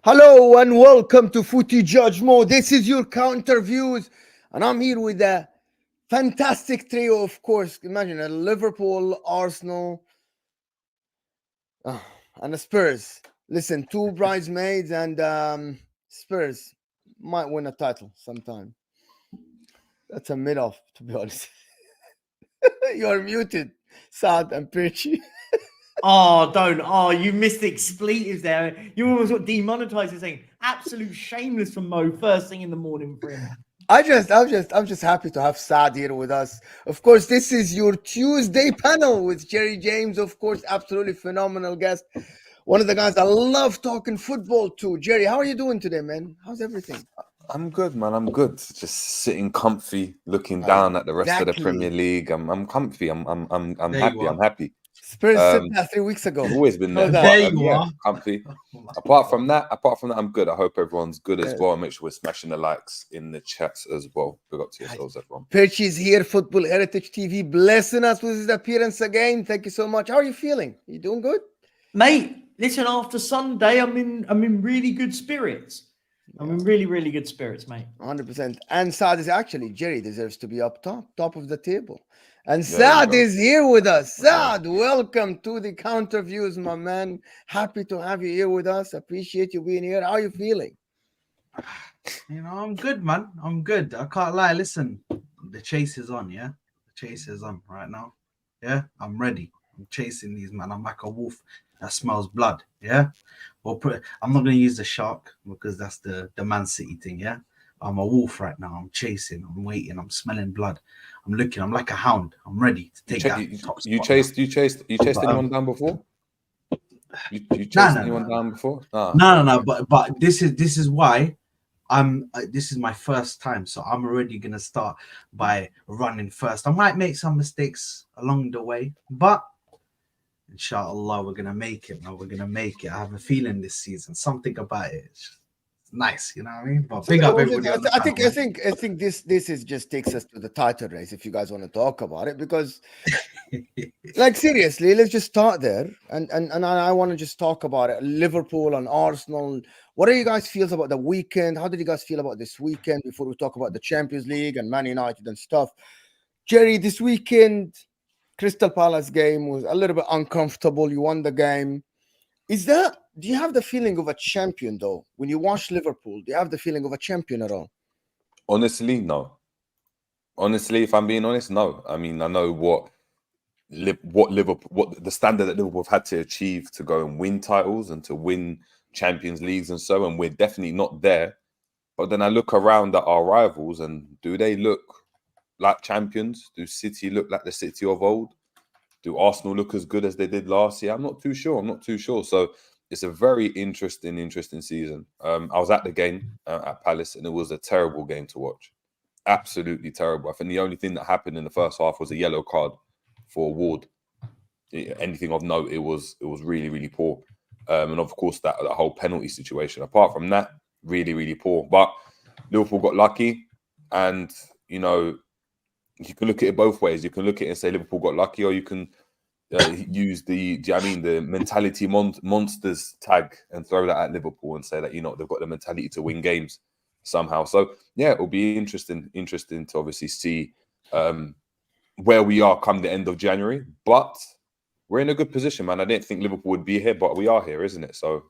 Hello and welcome to Footy Judge Mode. This is your counter views, and I'm here with a fantastic trio, of course. Imagine a Liverpool, Arsenal, and a Spurs. Listen, two bridesmaids and Spurs might win a title sometime. That's a mid-off, to be honest. You're muted, Saad and Pirchi. Oh, don't. Oh, you missed the expletives there. You almost got demonetized for saying absolute shameless from Mo first thing in the morning for him. I'm just happy to have Saad here with us. Of course, this is your Tuesday panel with Jerry James. Of course, absolutely phenomenal guest. One of the guys I love talking football to. Jerry, how are you doing today, man? How's everything? I'm good, man. I'm good. Just sitting comfy, looking down at the rest of the Premier League. I'm comfy. I'm happy. I'm happy. Spurs said that 3 weeks ago. I've always been there. There you are. Comfy. Apart from that, I'm good. I hope everyone's good as well. Make sure we're smashing the likes in the chats as well. Big up to yourselves, everyone. Perch is here, Football Heritage TV, blessing us with his appearance again. Thank you so much. How are you feeling? You doing good? Mate, listen, after Sunday, I'm in really good spirits. I'm in really, really good spirits, mate. 100%. And Saad is actually, Jerry deserves to be up top of the table. And Saad is here with us. Saad, welcome to the counter views, my man. Happy to have you here with us. Appreciate you being here. How are you feeling? I'm good, man. I'm good. I can't lie. Listen, the chase is on, yeah? The chase is on right now. Yeah? I'm ready. I'm chasing these, man. I'm like a wolf that smells blood, yeah? I'm not going to use the shark because that's the Man City thing, yeah? I'm a wolf right now. I'm chasing. I'm waiting. I'm smelling blood. I'm looking. I'm like a hound. I'm ready to take that top spot. You chased anyone down before? You chased anyone down before? No. But this is why this is my first time, so I'm already gonna start by running first. I might make some mistakes along the way, but inshallah we're gonna make it. We're gonna make it. I have a feeling this season, something about it. It's nice, you know what I mean? But big up everybody. I think this is just takes us to the title race if you guys want to talk about it, because like seriously, let's just start there. And I want to just talk about it. Liverpool and Arsenal. What are you guys feels about the weekend? How did you guys feel about this weekend before we talk about the Champions League and Man United and stuff? Jerry, this weekend, Crystal Palace game was a little bit uncomfortable. You won the game. Do you have the feeling of a champion though? When you watch Liverpool, do you have the feeling of a champion at all? Honestly, no. Honestly, if I'm being honest, no. I mean, I know what the standard that Liverpool have had to achieve to go and win titles and to win Champions Leagues and so, and we're definitely not there. But then I look around at our rivals, and do they look like champions? Do City look like the City of old? Do Arsenal look as good as they did last year? I'm not too sure. So it's a very interesting season. I was at the game at Palace, and it was a terrible game to watch. Absolutely terrible. I think the only thing that happened in the first half was a yellow card for Ward. Anything of note, it was really, really poor. And of course, that whole penalty situation. Apart from that, really, really poor. But Liverpool got lucky, and you can look at it both ways. You can look at it and say Liverpool got lucky, or you can use the mentality monsters tag and throw that at Liverpool and say that they've got the mentality to win games somehow. So yeah, it'll be interesting to obviously see where we are come the end of January. But we're in a good position, man. I didn't think Liverpool would be here, but we are here, isn't it? So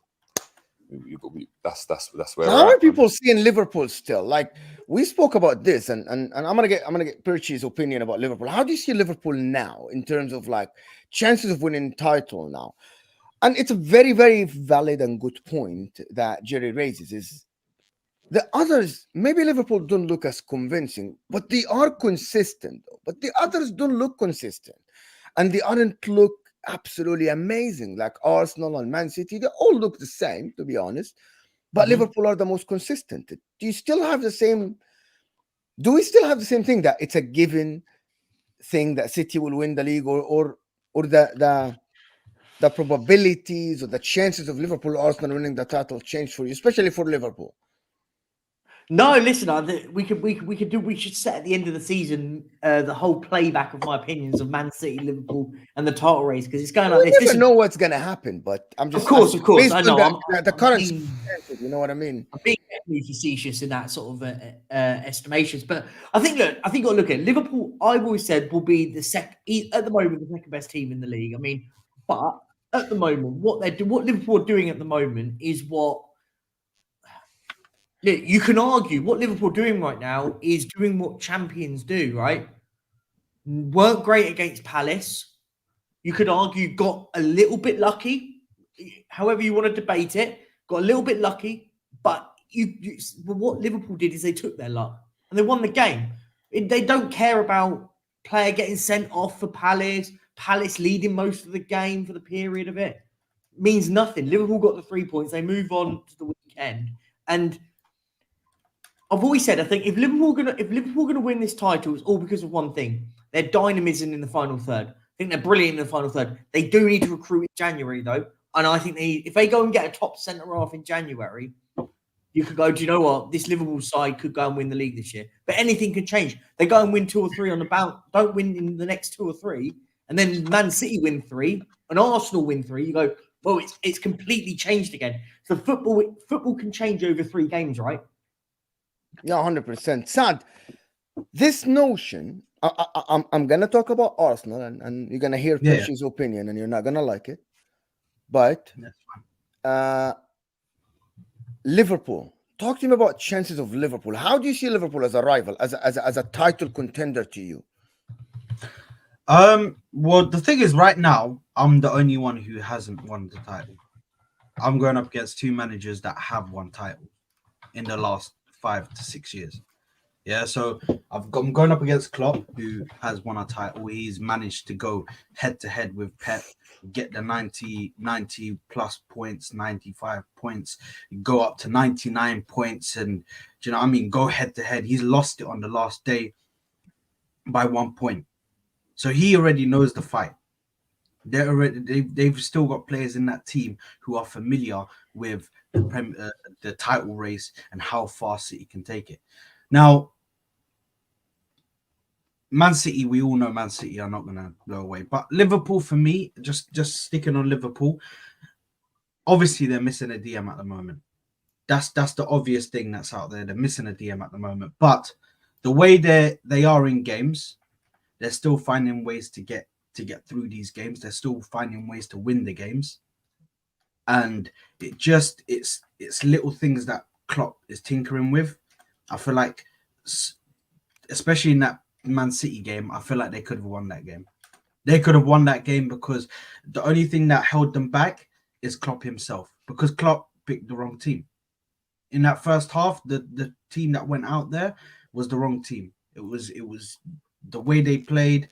that's where. How are people seeing Liverpool still? Like we spoke about this, and I'm gonna get Perchi's opinion about Liverpool. How do you see Liverpool now in terms of like chances of winning title now? And it's a very, very valid and good point that Jerry raises. Is the others, maybe Liverpool don't look as convincing, but they are consistent. But the others don't look consistent, and they aren't look absolutely amazing like Arsenal and Man City. They all look the same, to be honest. But Liverpool are the most consistent. Do we still have the same thing that it's a given thing that City will win the league, or the probabilities or the chances of Liverpool or Arsenal winning the title change for you, especially for Liverpool? No, listen, we should set at the end of the season the whole playback of my opinions of Man City, Liverpool, and the title race because it's going like We this. never Listen, know what's gonna happen, but I'm just of course, based I on know. the I'm current being, circumstances, you know what I mean? I'm being definitely facetious in that sort of estimations, but I think you got to look at Liverpool. I've always said will be at the moment the second best team in the league. I mean, but at the moment, what Liverpool are doing at the moment is what. You can argue what Liverpool are doing right now is doing what champions do, right? Weren't great against Palace. You could argue got a little bit lucky, however you want to debate it. Got a little bit lucky, but what Liverpool did is they took their luck and they won the game. They don't care about player getting sent off for Palace. Palace leading most of the game for the period of it means nothing. Liverpool got the 3 points. They move on to the weekend, and I've always said I think if Liverpool are gonna win this title, it's all because of one thing: their dynamism in the final third. I think they're brilliant in the final third. They do need to recruit in January though, and I think if they go and get a top centre half in January, you could go. Do you know what? This Liverpool side could go and win the league this year, but anything can change. They go and win 2 or 3 on the bounce, don't win in the next 2 or 3, and then Man City win 3, and Arsenal win 3. You go, well, it's completely changed again. So football can change over 3 games, right? Yeah, 100%. Sad. This notion, I'm gonna talk about Arsenal, and you're gonna hear Percy's opinion, and you're not gonna like it. But Liverpool. Talk to me about chances of Liverpool. How do you see Liverpool as a rival, as a title contender to you? Well, the thing is, right now, I'm the only one who hasn't won the title. I'm going up against 2 managers that have won title in the last 5 to 6 years. Yeah, so I'm going up against Klopp, who has won a title. He's managed to go head to head with Pep, get the 90 plus points, 95 points, go up to 99 points, and do you know what I mean? Go head to head. He's lost it on the last day by 1 point, so he already knows the fight. They've still got players in that team who are familiar with the title race and how far City can take it. Now, Man City, we all know Man City are not going to blow away. But Liverpool, for me, just sticking on Liverpool, obviously they're missing a DM at the moment. That's the obvious thing that's out there. They're missing a DM at the moment. But the way they are in games, they're still finding ways to get through these games. They're still finding ways to win the games. And it's little things that Klopp is tinkering with. I feel like, especially in that Man City game, I feel like they could have won that game. They could have won that game because the only thing that held them back is Klopp himself, because Klopp picked the wrong team. In that first half, the team that went out there was the wrong team. It was the way they played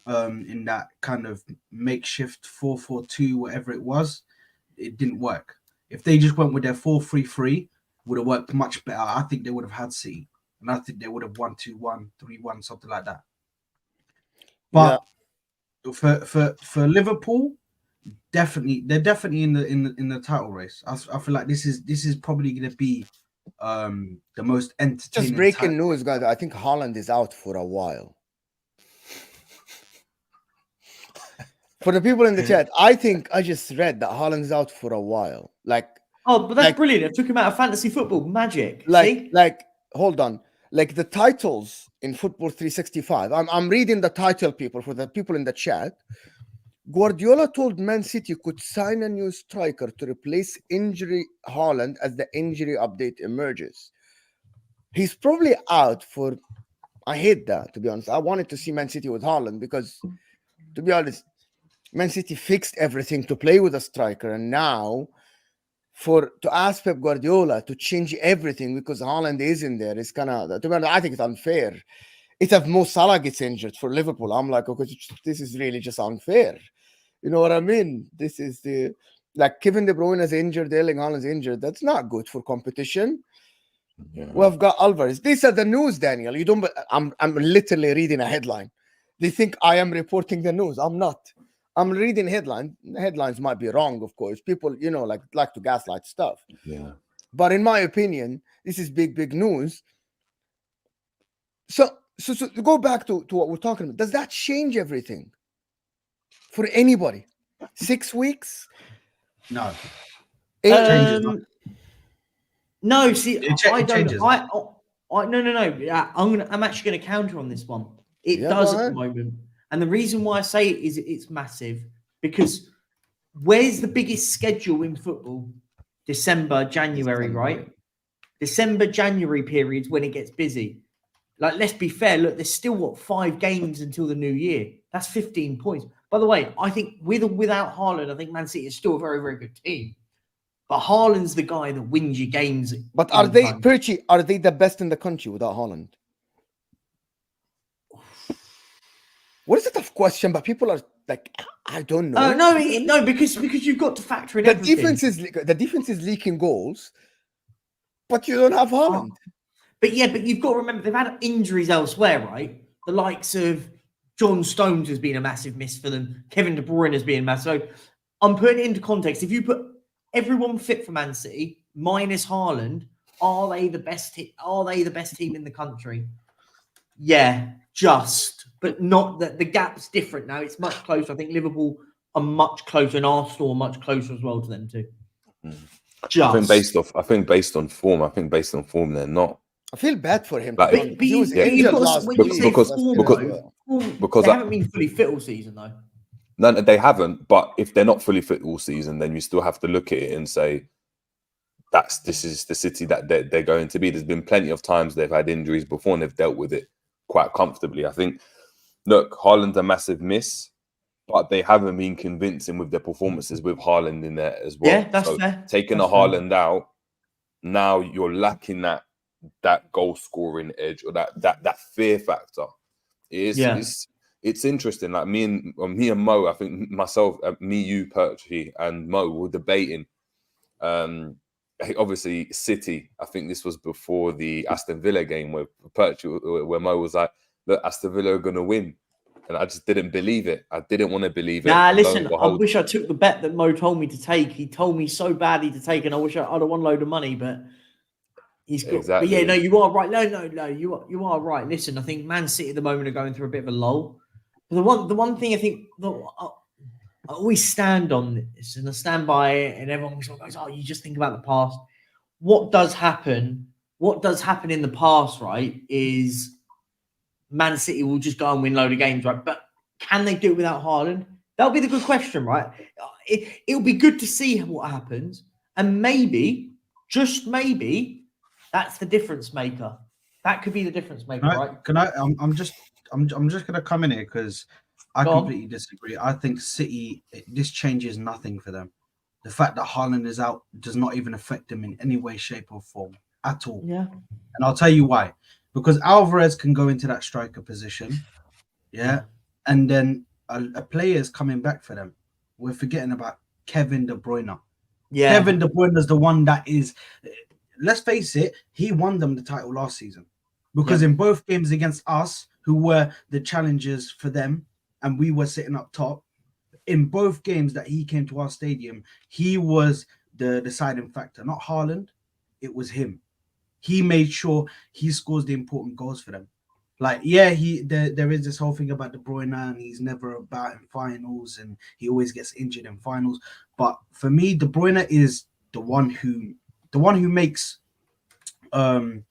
in that kind of makeshift 4-4-2, whatever it was. It didn't work. If they just went with their 4-3-3, would have worked much better. I think they would have had City. And I think they would have won 2-1, 3-1, something like that. But for Liverpool, they're definitely in the title race. I feel like this is probably going to be the most entertaining. Just breaking news, guys. I think Haaland is out for a while. For the people in the chat, I think I just read that Haaland is out for a while. But that's brilliant. I took him out of fantasy football. Magic. Hold on. Like the titles in Football 365. I'm reading the title, people, for the people in the chat. Guardiola told Man City could sign a new striker to replace injury Haaland as the injury update emerges. He's probably out for... I hate that, to be honest. I wanted to see Man City with Haaland because, to be honest, Man City fixed everything to play with a striker, and now to ask Pep Guardiola to change everything because Haaland isn't there, it's kind of, to be honest, I think it's unfair. It's if Mo Salah gets injured for Liverpool, I'm like, okay, this is really just unfair. You know what I mean? This is Kevin De Bruyne is injured, Erling Haaland's injured. That's not good for competition. Yeah. We've got Alvarez. These are the news, Daniel. You don't. I'm literally reading a headline. They think I am reporting the news. I'm not. I'm reading headlines. Headlines might be wrong, of course. People, like to gaslight stuff. Yeah. But in my opinion, this is big news. So to go back to what we're talking about, does that change everything for anybody? 6 weeks? No, Eight? changes Um, no, see, I it don't. changes. No. Yeah, I'm actually going to counter on this one. It Yeah, does go at the ahead. moment, and the reason why I say it is it's massive because where's the biggest schedule in football? December, January, right? December, January periods when it gets busy. Like, let's be fair. Look, there's still 5 games until the new year. That's 15 points. By the way, I think with or without Haaland, I think Man City is still a very, very good team. But Haaland's the guy that wins your games. But in are the they, time. Perchi, are they the best in the country without Haaland? What is a tough question? But people are like, I don't know. No, because you've got to factor in The everything. defense is leaking goals, but you don't have Haaland. But you've got to remember they've had injuries elsewhere, right? The likes of John Stones has been a massive miss for them. Kevin De Bruyne has been massive. So I'm putting it into context. If you put everyone fit for Man City minus Haaland, are they the best? Are they the best team in the country? Yeah, but not that the gap's different now. It's much closer. I think Liverpool are much closer, and Arsenal are much closer as well to them too. I think based on form, they're not. I feel bad for him. Like, He was yeah. injured got last when week. you say because they haven't been fully fit all season though. No, they haven't. But if they're not fully fit all season, then you still have to look at it and say this is the City that they're going to be. There's been plenty of times they've had injuries before and they've dealt with it quite comfortably. I think. Look, Haaland's a massive miss, but they haven't been convincing with their performances with Haaland in there as well. Yeah, that's fair. Taking that's a Haaland out, now you're lacking that goal scoring edge or that fear factor. It's interesting. Like me and Mo, I think myself, me, you, Perchy, and Mo were debating. Obviously, City. I think this was before the Aston Villa game where Mo was like, "Look, Aston Villa are going to win," and I just didn't believe it. I didn't want to believe it. Nah, listen, I wish I took the bet that Mo told me to take. He told me so badly to take, and I wish I'd have won a load of money, but he's got. Exactly. But yeah, no, you are right. No, you are right. Listen, I think Man City at the moment are going through a bit of a lull. But the one thing I think that I always stand on this, and I stand by it, and everyone goes, "Oh, you just think about the past." What does happen in the past, right, is Man City will just go and win a load of games, right? But can they do it without Haaland? That'll be the good question, right? It'll be good to see what happens. And maybe, just maybe, that's the difference maker. That could be the difference maker, right? I'm just gonna come in here because I completely disagree. I think City, this changes nothing for them. The fact that Haaland is out does not even affect them in any way, shape, or form at all. Yeah. And I'll tell you why. Because Alvarez can go into that striker position. Yeah. And then a player is coming back for them. We're forgetting about Kevin De Bruyne. Yeah. Kevin De Bruyne is the one that is, let's face it, he won them the title last season. Because in both games against us, who were the challengers for them, and we were sitting up top, in both games that he came to our stadium, he was the deciding factor, not Haaland. It was him. He made sure he scores the important goals for them. Like, yeah, there is this whole thing about De Bruyne, and he's never about in finals, and he always gets injured in finals. But for me, De Bruyne is the one who makes the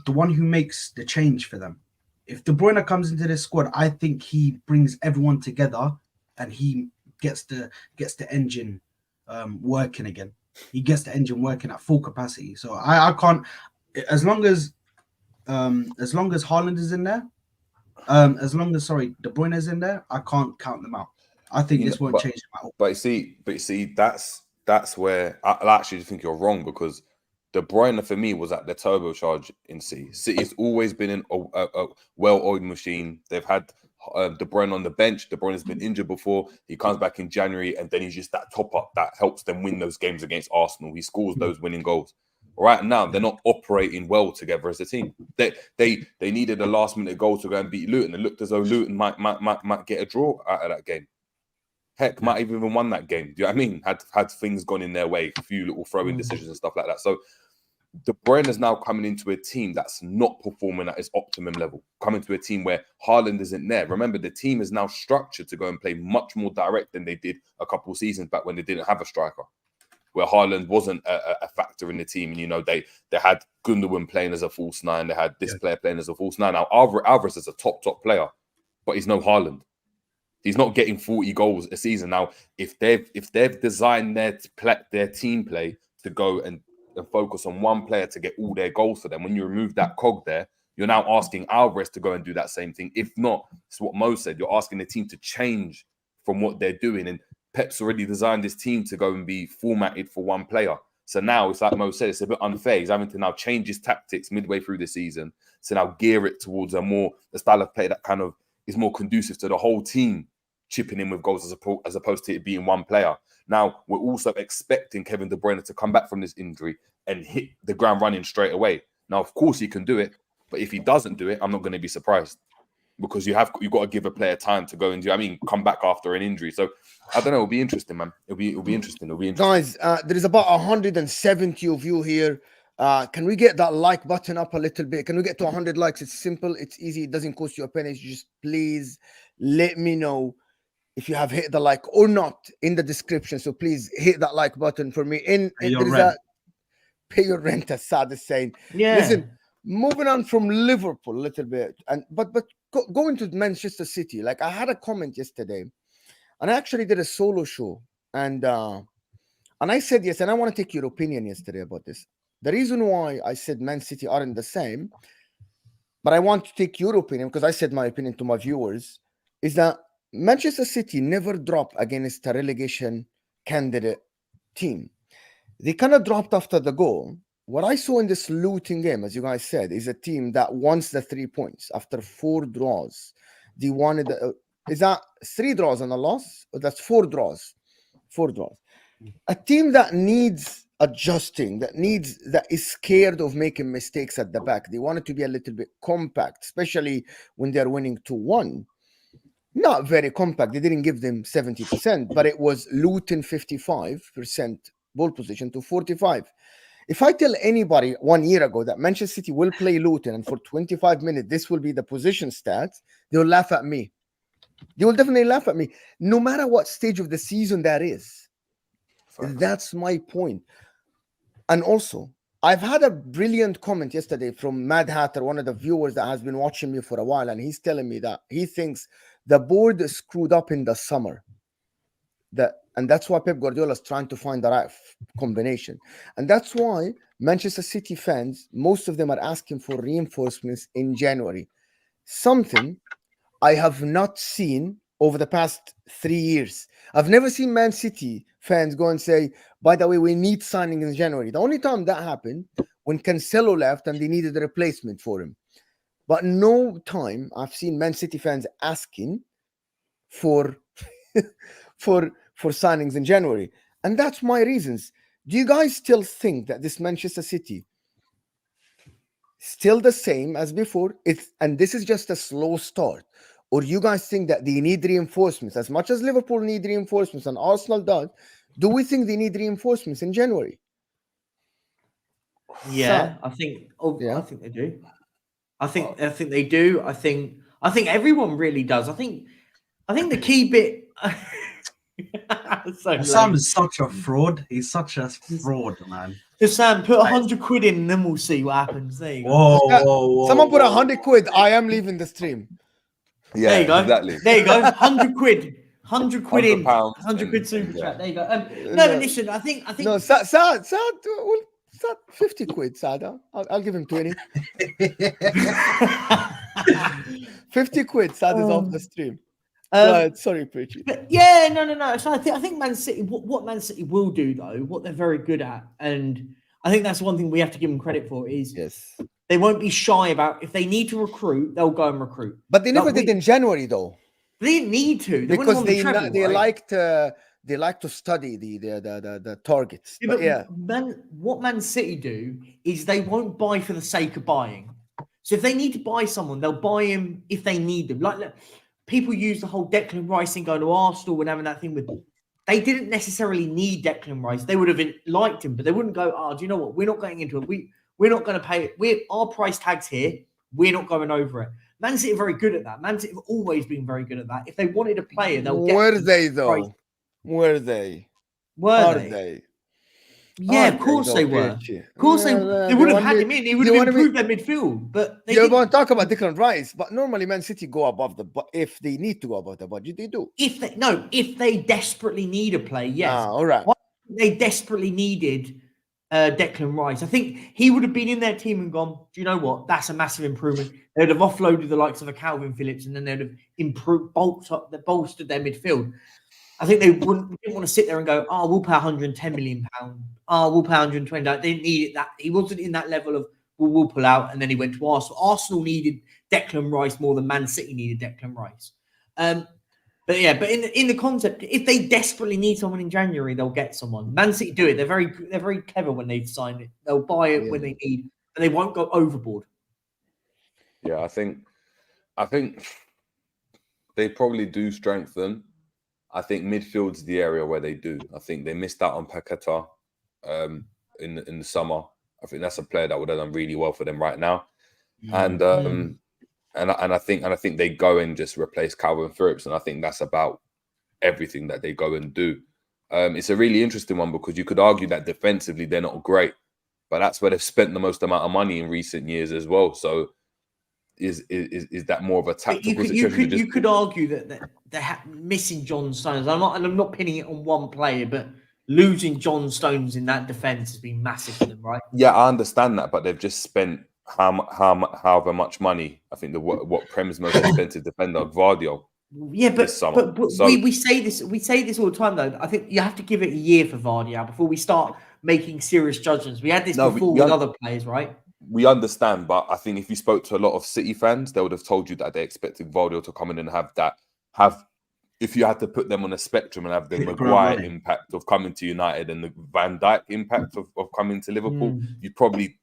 one who makes the change for them. If De Bruyne comes into this squad, I think he brings everyone together. And he gets the engine working again. He gets the engine working at full capacity. So I can't, as long as Haaland is in there, as long as De Bruyne is in there, I can't count them out. I think this won't change them at all. But you see, that's where I actually think you're wrong, because De Bruyne for me was at the turbocharge in City. City's always been a well-oiled machine. They've had De Bruyne on the bench. De Bruyne has been injured before. He comes back in January, and then he's just that top up that helps them win those games against Arsenal. He scores those winning goals. Right now, they're not operating well together as a team. They needed a last minute goal to go and beat Luton. It looked as though Luton might get a draw out of that game. Heck, might have even won that game. Do you know what I mean? Had things gone in their way, a few little throwing decisions and stuff like that. So De Bruyne is now coming into a team that's not performing at its optimum level, coming to a team where Haaland isn't there. Remember, the team is now structured to go and play much more direct than they did a couple of seasons back when they didn't have a striker, where Haaland wasn't a factor in the team. And, you know, they had Gundogan playing as a false nine. They had this player playing as a false nine. Now, Alvarez is a top player, but he's no Haaland. He's not getting 40 goals a season. Now, if they've designed their team play to go and focus on one player to get all their goals for them, when you remove that cog there, you're now asking Alvarez to go and do that same thing. If not, it's what Mo said, you're asking the team to change from what they're doing. And Pep's already designed this team to go and be formatted for one player. So now it's like Mo said, it's a bit unfair. He's having to now change his tactics midway through the season to now gear it towards the style of play that kind of is more conducive to the whole team chipping in with goals as opposed to it being one player. Now, we're also expecting Kevin De Bruyne to come back from this injury and hit the ground running straight away. Now, of course, he can do it, but if he doesn't do it, I'm not going to be surprised, because you've got to give a player time to go and come back after an injury. So I don't know. It'll be interesting, man. It'll be interesting. Guys, there is about 170 of you here. Can we get that like button up a little bit? Can we get to 100 likes? It's simple. It's easy. It doesn't cost you a penny. Just please let me know if you have hit the like or not in the description. So please hit that like button for me. Pay your rent, as Saad is saying. Yeah. Listen, moving on from Liverpool a little bit, but going to Manchester City. Like, I had a comment yesterday, and I actually did a solo show, and I said yes, and I want to take your opinion yesterday about this. The reason why I said Man City aren't the same, but I want to take your opinion, because I said my opinion to my viewers, is that Manchester City never drop against a relegation candidate team. They kind of dropped after the goal. What I saw in this Luton game, as you guys said, is a team that wants the 3 points after 4 draws. They wanted, is that 3 draws and a loss? Or that's 4 draws? 4 draws. A team that needs adjusting, that is scared of making mistakes at the back. They want it to be a little bit compact, especially when they're winning 2-1. Not very compact. They didn't give them 70%, but it was Luton 55% ball position to 45. If I tell anybody 1 year ago that Manchester City will play Luton and for 25 minutes this will be the position stats, they'll laugh at me. They will definitely laugh at me, no matter what stage of the season that is. That's my point. And also, I've had a brilliant comment yesterday from Mad Hatter, one of the viewers that has been watching me for a while, and he's telling me that he thinks the board is screwed up in the summer. And that's why Pep Guardiola is trying to find the right combination. And that's why Manchester City fans, most of them are asking for reinforcements in January. Something I have not seen over the past 3 years. I've never seen Man City fans go and say, by the way, we need signing in January. The only time that happened when Cancelo left and they needed a replacement for him. But no time I've seen Man City fans asking for for signings in January. And that's my reasons. Do you guys still think that this Manchester City still the same as before? And this is just a slow start. Or you guys think that they need reinforcements as much as Liverpool need reinforcements and Arsenal does? Do we think they need reinforcements in January? Yeah, I think they do. I think they do. I think everyone really does. I think the key bit. Sam is such a fraud. He's such a fraud, man. Just Sam, put 100 quid in, and then we'll see what happens. There you go. Whoa. Someone put 100 quid. I am leaving the stream. Yeah, there you go. Exactly. There you go. 100 quid. 100 quid in. £100 100 quid super yeah. chat. There you go. No, but listen, I think. No, Sad, 50 quid, Sad. I'll give him 20. 50 quid, Sad is off the stream. Sorry, Preachy. But yeah, no. So I think Man City, what Man City will do though, what they're very good at, and I think that's one thing we have to give them credit for is they won't be shy about if they need to recruit, they'll go and recruit. But they never did in January though. They didn't need to because they like to study the targets. Yeah, what Man City do is they won't buy for the sake of buying. So if they need to buy someone, they'll buy him if they need them. Like people use the whole Declan Rice thing going to Arsenal and having that thing with. They didn't necessarily need Declan Rice. They would have liked him, but they wouldn't go, do you know what? We're not going into it. We're not going to pay it. Our price tag's here. We're not going over it. Man City are very good at that. Man City have always been very good at that. If they wanted a player, they'll get. Were they though? Price. Were they? Were Are they? they? Yeah, Are of course though, they were. Pierce? Of course Yeah, they would have had wanted- him in. He they would have wanted me- improved their midfield. But they Yeah, didn't. but talk about Declan Rice. But normally, Man City go above the. But if they need to go above the budget, they do. If they desperately need a play, yes. All right. They desperately needed Declan Rice. I think he would have been in their team and gone, do you know what? That's a massive improvement. They'd have offloaded the likes of a Calvin Phillips and then they'd have bolstered their midfield. I think they didn't want to sit there and go, oh, we'll pay £110 million. Oh, we'll pay 120. They didn't need it. That he wasn't in that level of we'll pull out. And then he went to Arsenal. Arsenal needed Declan Rice more than Man City needed Declan Rice. But in the concept, if they desperately need someone in January, they'll get someone. Man City do it. They're very clever when they've signed it. They'll buy it when they need, and they won't go overboard. Yeah, I think they probably do strengthen. I think midfield's the area where they do. I think they missed out on Paqueta in the summer. I think that's a player that would have done really well for them right now. And I think they go and just replace Calvin Phillips, and I think that's about everything that they go and do. It's a really interesting one because you could argue that defensively they're not great, but that's where they've spent the most amount of money in recent years as well. So is that more of a tactical situation? You could argue that they're missing John Stones. I'm not pinning it on one player, but losing John Stones in that defense has been massive for them, right? Yeah, I understand that, but they've just spent however much money. I think what Prem's most expensive defender, Vardy. Yeah, but we say this all the time though. I think you have to give it a year for Vardy before we start making serious judgments. We had this before with other players, right? We understand, but I think if you spoke to a lot of City fans, they would have told you that they expected Vardy to come in and have if you had to put them on a spectrum and have the Maguire impact of coming to United and the Van Dijk impact of coming to Liverpool, you'd probably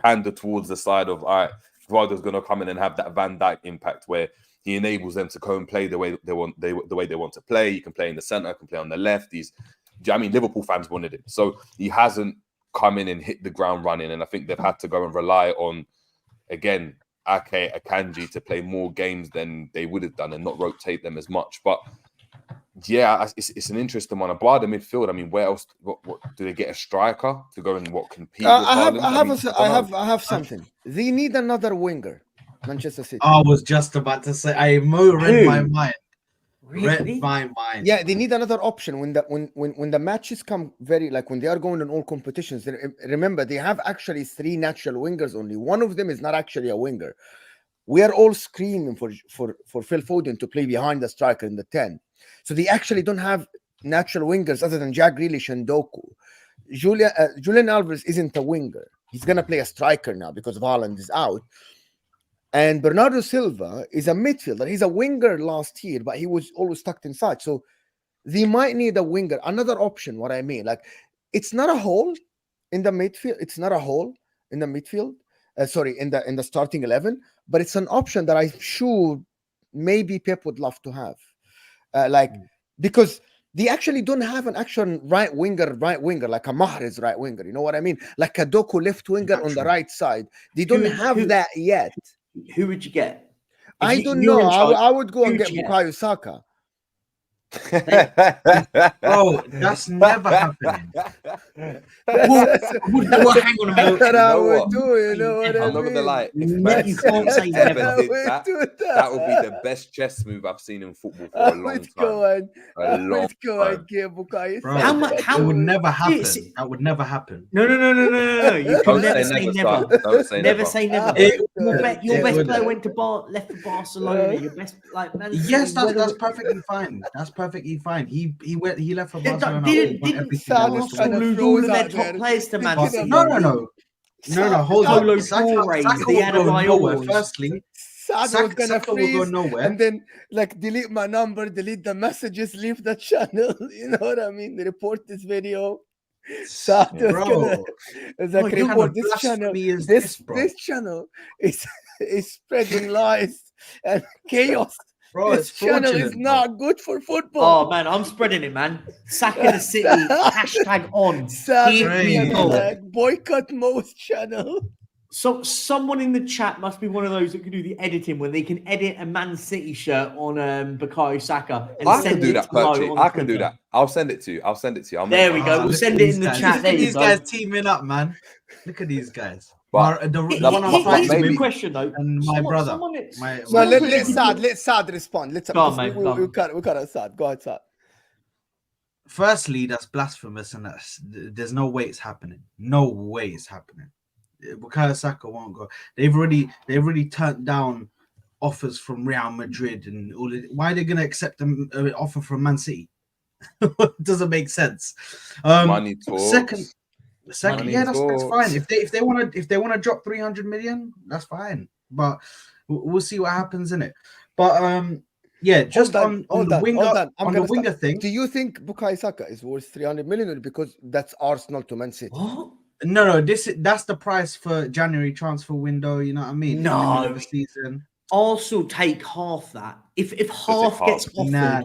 pander towards the side of, all right, Vardy's going to come in and have that Van Dijk impact where he enables them to go and play the way they want to play. He can play in the centre, can play on the left. Liverpool fans wanted it. So he hasn't come in and hit the ground running. And I think they've had to go and rely on, again, Ake, Akanji to play more games than they would have done and not rotate them as much. But yeah, it's an interesting one. Bar the midfield, I mean, where else? What do they get a striker to go and compete? With I have something. They need another winger. Manchester City. I was just about to say. Read my mind. Really? Read my mind. Yeah, they need another option when the matches come when they are going in all competitions. Remember, they have actually 3 natural wingers only. One of them is not actually a winger. We are all screaming for Phil Foden to play behind the striker in the 10. So they actually don't have natural wingers other than Jack Grealish and Doku. Julian Alvarez isn't a winger. He's going to play a striker now because Haaland is out. And Bernardo Silva is a midfielder. He's a winger last year, but he was always tucked inside. So they might need a winger. Another option, what I mean. It's not a hole in the midfield. It's not a hole in the midfield. In the starting 11. But it's an option that I'm sure maybe Pep would love to have. Because they actually don't have an actual right winger, like a Mahrez right winger. You know what I mean? Like a Doku left winger on the right side. They don't have that yet. Who would you get? I don't know. I would go and get Bukayo Saka. Bro, that's never happening. Hang on a minute. That I would do, you know what I mean? I'm not gonna lie. You can't say never. That would be the best chess move I've seen in football for a long time. It would never happen. That would never happen. No. You can never say never. Don't say Never say never. Your best player went to left for Barcelona. Your best yes, that's perfectly fine. That's perfectly fine. He left for Barcelona. Didn't Arsenal lose all of their top players to Man City? No. Hold on. Saka will go nowhere. Firstly, Saka was gonna freeze, will go nowhere, and then delete my number, delete the messages, leave the channel. You know what I mean? They report this video. Saka report this channel. This channel is spreading lies and chaos. Bro, this channel is not good for football. Oh man, I'm spreading it, man. Saka the City #on. Boycott Mo's channel. So someone in the chat must be one of those that can do the editing when they can edit a Man City shirt on Bukayo Saka and I send can do it that, to Mo Perchy. on I can do Twitter. that. I'll send it to you. I'll make There we one. go. We'll look send at it these in the guys. chat. Look There at you these go. guys teaming up, man. Look at these guys. But The no, one I'm but fighting Here's a maybe- good with, question though. and my brother. Someone, My No, someone put a let good- Sad respond. Let's Go on, mate, go on. we cut it Sad. Go ahead, Sad. Firstly, that's blasphemous, and there's no way it's happening. No way it's happening. Bukayo Saka won't go. They've already turned down offers from Real Madrid and all. Why are they going to accept an offer from Man City? It doesn't make sense. Money talks. Second, Money yeah, that's talks. fine. If they want to drop 300 million, that's fine. But we'll see what happens in it. But yeah, just on the winger thing. Do you think Bukayo Saka is worth 300 million or because that's Arsenal to Man City? What? No, that's the price for January transfer window. You know what I mean? No. In the middle of the season. Arsenal take half that. If half gets offered, No.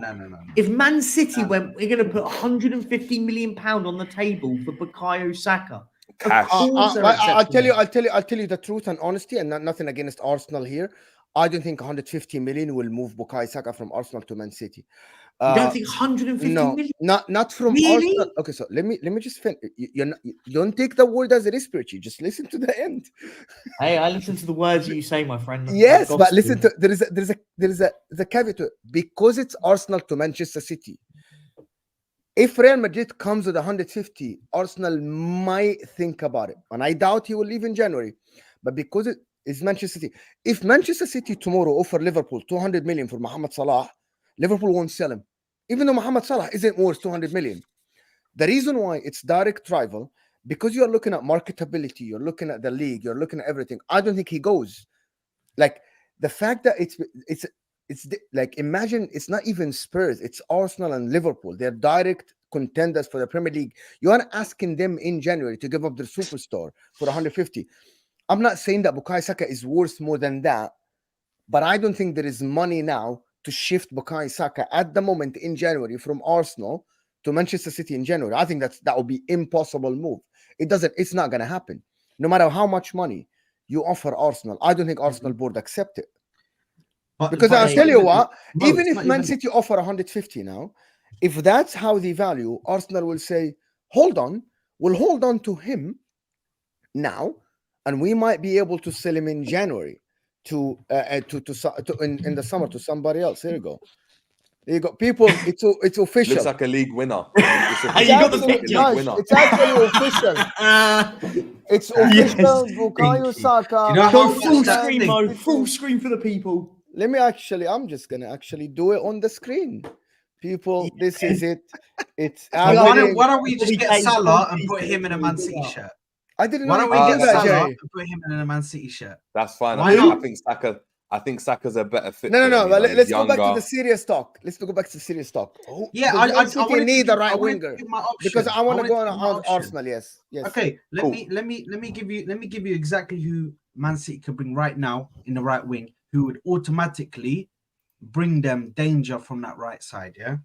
If Man City went, we're going to put 150 million pound on the table for Bukayo Saka. Cash. I'll tell you the truth and honesty, and nothing against Arsenal here. I don't think 150 million will move Bukayo Saka from Arsenal to Man City. You don't think 150 million? Not from Really? Arsenal. Okay, so let me just finish. You don't take the word as it is, Richie. Just listen to the end. Hey, I listen to the words you say, my friend. Yes, but listen to there is a caveat to it. Because it's Arsenal to Manchester City. If Real Madrid comes with 150, Arsenal might think about it, and I doubt he will leave in January. But because it is Manchester City, if Manchester City tomorrow offer Liverpool 200 million for Mohamed Salah, Liverpool won't sell him, even though Mohamed Salah isn't worth 200 million. The reason why it's direct rival, because you're looking at marketability, you're looking at the league, you're looking at everything. I don't think he goes. Like the fact that it's like, imagine it's not even Spurs, it's Arsenal and Liverpool. They're direct contenders for the Premier League. You are asking them in January to give up their superstar for 150. I'm not saying that Bukayo Saka is worth more than that, but I don't think there is money now to shift Bukayo Saka at the moment in January from Arsenal to Manchester City in January. I think that would be impossible move. It's not going to happen. No matter how much money you offer Arsenal, I don't think Arsenal board accept it. Because I'll tell you what, even if Man City offer 150 now, if that's how they value, Arsenal will say, we'll hold on to him now, and we might be able to sell him in January in the summer to somebody else. There you go. There you go. People, it's official. Looks like a league winner. It's actually official. It's official. Bukayo Saka. You know Go how full that screen thing- mode, full screen for the people. I'm just gonna actually do it on the screen. People, this is it. It's Why don't we just get Hey, Salah and please put do him in a Man it. City shirt? I didn't know Why don't you we could get do that, Salah Jay. and put him in a Man City shirt? That's fine. Why I not? think Saka's a better fit. No. for him, But you know, let's he's go back to younger. the serious talk. Yeah, the I Man City wanted need to a right I wanted to winger give my option. because I want to go wanted give my on option. Arsenal. Yes. Okay, Cool. let me give you exactly who Man City could bring right now in the right wing, who would automatically bring them danger from that right side. Yeah,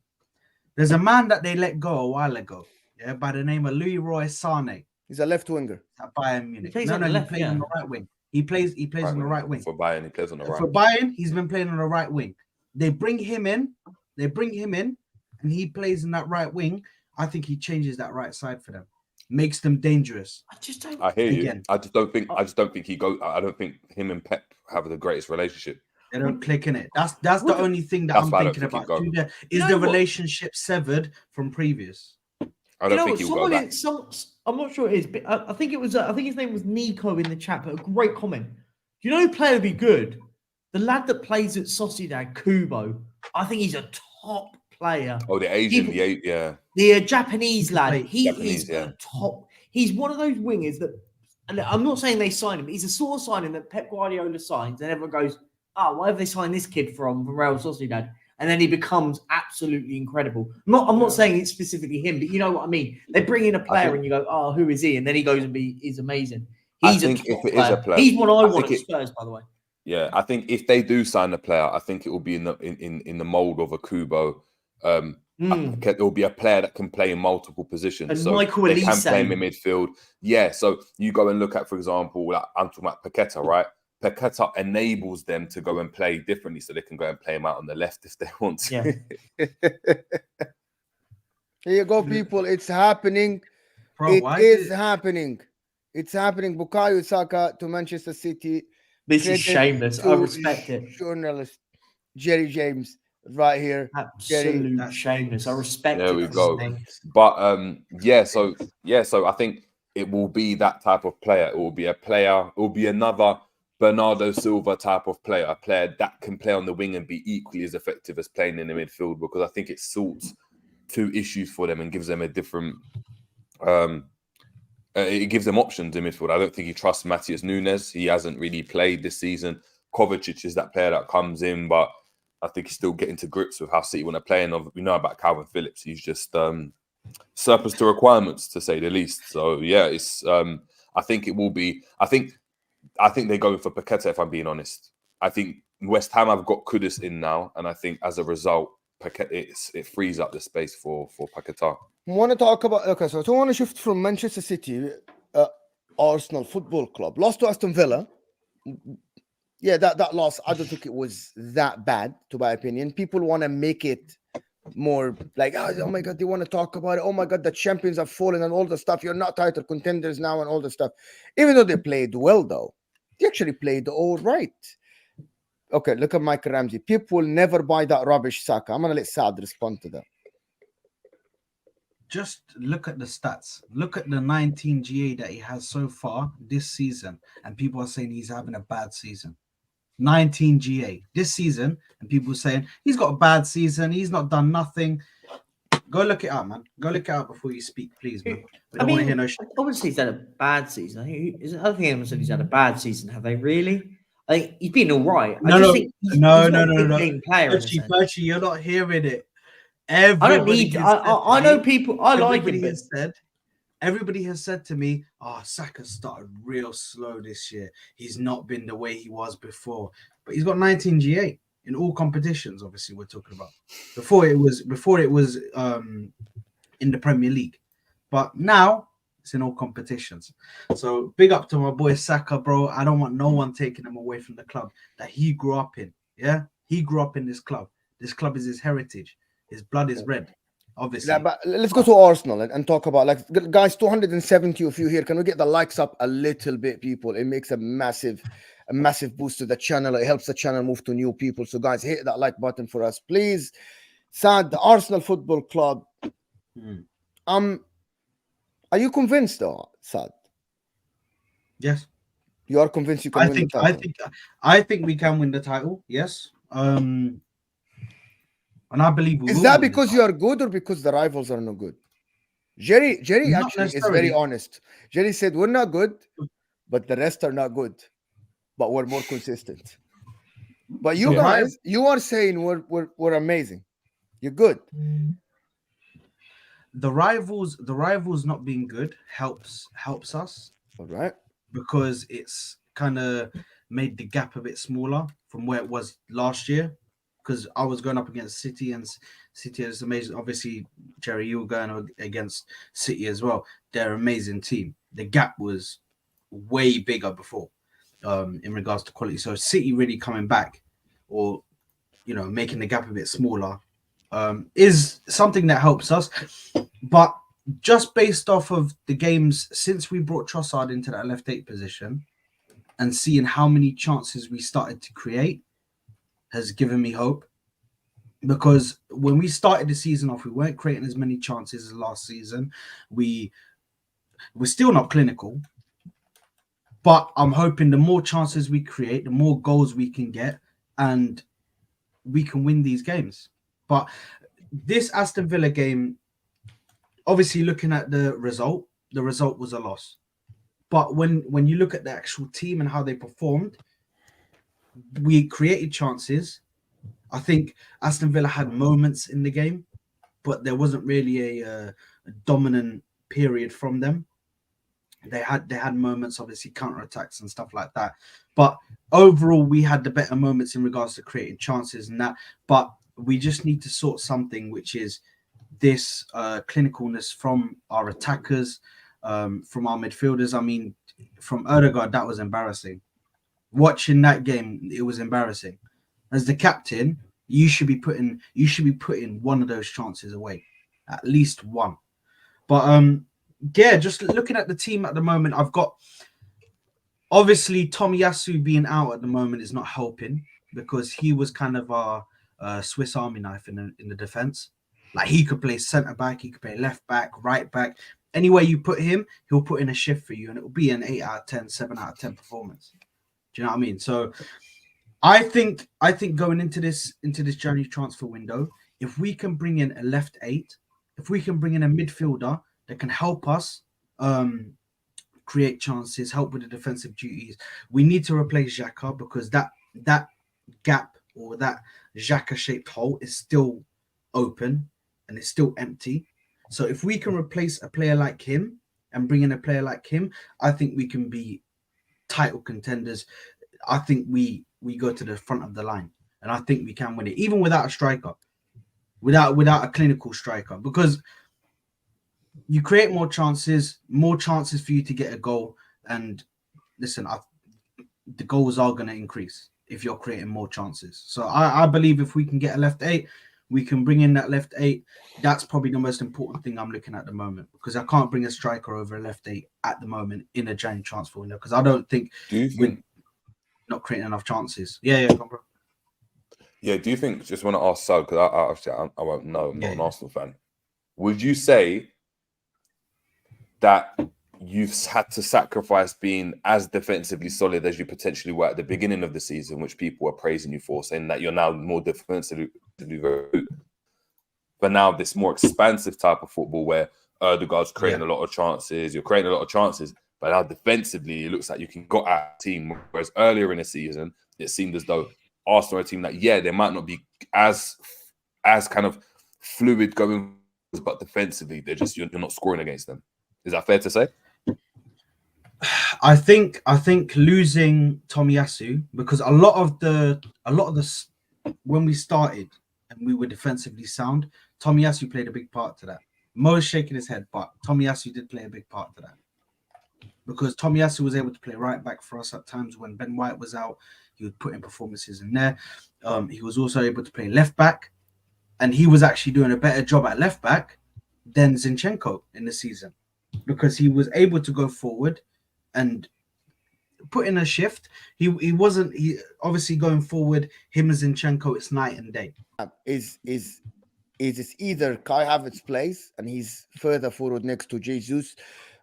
there's a man that they let go a while ago. Yeah, by the name of Leroy Sané He's a left winger. at Bayern Munich. plays No, on he the left, plays yeah. on the right wing. He plays on the right wing. For Bayern, he plays on the right. For Bayern, he's been playing on the right wing. They bring him in, and he plays in that right wing. I think he changes that right side for them, makes them dangerous. I just don't. I hear you. Again. I just don't think he goes. I don't think him and Pep have the greatest relationship. They don't click in it. That's the only thing that That's I'm why I don't thinking think about. he'd go. Is You the know what? relationship severed from previous? I don't think he'll go back. I'm not sure it is, but I think it was. I think his name was Nico in the chat. But a great comment. Do you know who player would be good? The lad that plays at Sociedad, Kubo. I think he's a top player. Oh, the Asian, The Japanese lad. He Japanese, is yeah. a top. He's one of those wingers that. And I'm not saying they sign him. But he's a sort of signing that Pep Guardiola signs, and everyone goes, "Oh, why have they signed this kid from Real Sociedad?" And then he becomes absolutely incredible. I'm not saying it's specifically him, but you know what I mean. They bring in a player and you go, "Oh, who is he?" And then he goes and he's amazing. He's I think a top if it player. is a player, He's one I want think at Spurs, by the way. Yeah, I think if they do sign a player, I think it will be in the mold of a Kubo, It will be a player that can play in multiple positions. And so Michael they can Elise. play him in midfield. Yeah. So you go and look at, for example, like I'm talking about Paqueta, right? Paqueta enables them to go and play differently, so they can go and play him out on the left if they want to. Yeah. Here you go, people. It's happening. Bro, It why is is it? happening. It's happening. Bukayo Saka to Manchester City. This is Credit shameless. I to respect it. Journalist Jerry James right here. Absolute That's shameless. I shameless. respect There it. we for go. saying- But so I think it will be that type of player. It will be a player. It will be another Bernardo Silva type of player, a player that can play on the wing and be equally as effective as playing in the midfield, because I think it sorts two issues for them and gives them a different. It gives them options in midfield. I don't think he trusts Matheus Nunes. He hasn't really played this season. Kovacic is that player that comes in, but I think he's still getting to grips with how City want to play. And we know about Calvin Phillips. He's just surplus to requirements, to say the least. So yeah, it's. I think it will be. I think they're going for Paqueta, if I'm being honest. I think West Ham have got Kudus in now, and I think as a result, it frees up the space for Paqueta. I want to talk about, okay, so I want to shift from Manchester City, Arsenal Football Club. Lost to Aston Villa. Yeah, that loss, I don't think it was that bad, to my opinion. People want to make it more like, oh my God, they want to talk about it. Oh my God, the champions have fallen and all the stuff. You're not title contenders now and all the stuff. Even though they played well, though, they actually played all right. Okay, look at Michael Ramsey. People will never buy that rubbish, Saka. I'm going to let Saad respond to that. Just look at the stats. Look at the 19 GA that he has so far this season, and people are saying he's having a bad season. 19 GA this season, and people saying he's got a bad season. He's not done nothing. Go look it up, man. Go look it up before you speak, please, man. We don't want to hear no shit. Obviously, he's had a bad season. I don't think anyone said he's had a bad season. Have they really? I think he's been all right. No, he's not a big game player. Perchie, you're not hearing it. I don't need. I know people. I like him. Everybody has said to me, "Oh, Saka started real slow this year. He's not been the way he was before." But he's got 19 GA in all competitions. Obviously, we're talking about before it was in the Premier League, but now it's in all competitions. So big up to my boy Saka, bro. I don't want no one taking him away from the club that he grew up in. Yeah, he grew up in this club. This club is his heritage. His blood is red, obviously. Yeah, but let's go to Arsenal and talk about, like, guys, 270 of you here. Can we get the likes up a little bit, people? It makes a massive boost to the channel. It helps the channel move to new people. So, guys, hit that like button for us, please. Saad, the Arsenal Football Club. Are you convinced, though, Saad? Yes. You are convinced you can win the title? I think we can win the title. Yes. And I believe we is will that win because you are good or because the rivals are no good? Jerry Not actually is necessarily. very honest. Jerry said we're not good, but the rest are not good, but we're more consistent. But you guys, you are saying we're amazing. You're good. The rivals not being good helps us. All right. Because it's kind of made the gap a bit smaller from where it was last year. Because I was going up against City, and City is amazing. Obviously, Jerry, you were going against City as well. They're an amazing team. The gap was way bigger before in regards to quality. So City really coming back, or making the gap a bit smaller, is something that helps us. But just based off of the games since we brought Trossard into that left 8 position and seeing how many chances we started to create has given me hope. Because when we started the season off, we weren't creating as many chances as last season. We're still not clinical, but I'm hoping the more chances we create, the more goals we can get, and we can win these games. But this Aston Villa game, obviously looking at the result was a loss. But when you look at the actual team and how they performed, we created chances. I think Aston Villa had moments in the game, but there wasn't really a dominant period from them. They had moments, obviously counter-attacks and stuff like that. But overall, we had the better moments in regards to creating chances and that. But we just need to sort something, which is this clinicalness from our attackers, from our midfielders. I mean, from Odegaard, that was embarrassing. Watching that game, it was embarrassing. As the captain, you should be putting one of those chances away, at least one. But yeah, just looking at the team at the moment, I've got obviously Tomiyasu being out at the moment is not helping because he was kind of our Swiss Army knife in the defense. Like he could play centre back, he could play left back, right back. Anywhere you put him, he'll put in a shift for you, and it will be an 8 out of 10, 7 out of 10 performance. Do you know what I mean? So I think going into this January transfer window, if we can bring in a left 8, if we can bring in a midfielder that can help us create chances, help with the defensive duties, we need to replace Xhaka because that gap or that Xhaka shaped hole is still open and it's still empty. So if we can replace a player like him and bring in a player like him, I think we can be title contenders. I think we go to the front of the line, and I think we can win it, even without a striker, without a clinical striker, because you create more chances for you to get a goal. And listen, the goals are going to increase if you're creating more chances. So I believe if we can get a left 8, we can bring in that left 8. That's probably the most important thing I'm looking at the moment, because I can't bring a striker over a left 8 at the moment in a January transfer window, because I don't think we're not creating enough chances. Yeah, come on, bro. Yeah, do you think, just want to ask Sal, because I won't know, I'm not an Arsenal fan. Would you say that you've had to sacrifice being as defensively solid as you potentially were at the beginning of the season, which people were praising you for, saying that you're now more defensively but now this more expansive type of football where Odegaard's creating a lot of chances, you're creating a lot of chances, but now defensively it looks like you can go at a team, whereas earlier in the season it seemed as though Arsenal are a team that, they might not be as kind of fluid going, but defensively they're just, you're not scoring against them. Is that fair to say? I think losing Tomiyasu, because a lot of the when we started and we were defensively sound, Tomiyasu played a big part to that. Mo's shaking his head, but Tomiyasu did play a big part to that, because Tomiyasu was able to play right back for us at times when Ben White was out. He would put in performances in there. He was also able to play left back, and he was actually doing a better job at left back than Zinchenko in the season, because he was able to go forward and put in a shift. He obviously going forward, him and Zinchenko, it's night and day. Is it's either Kai Havertz plays and he's further forward next to Jesus,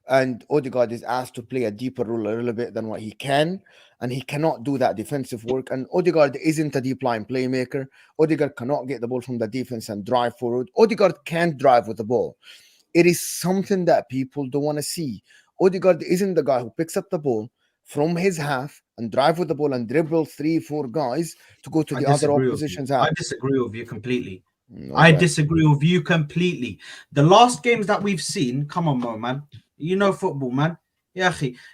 and Odegaard is asked to play a deeper role a little bit than what he can, and he cannot do that defensive work. And Odegaard isn't a deep line playmaker. Odegaard cannot get the ball from the defense and drive forward. Odegaard can't drive with the ball. It is something that people don't want to see. Odegaard isn't the guy who picks up the ball from his half and drive with the ball and dribble 3-4 guys to go to the other opposition's half. I disagree with you completely. I disagree with you completely. The last games that we've seen, come on, Mo, man. You know football, man. Yeah,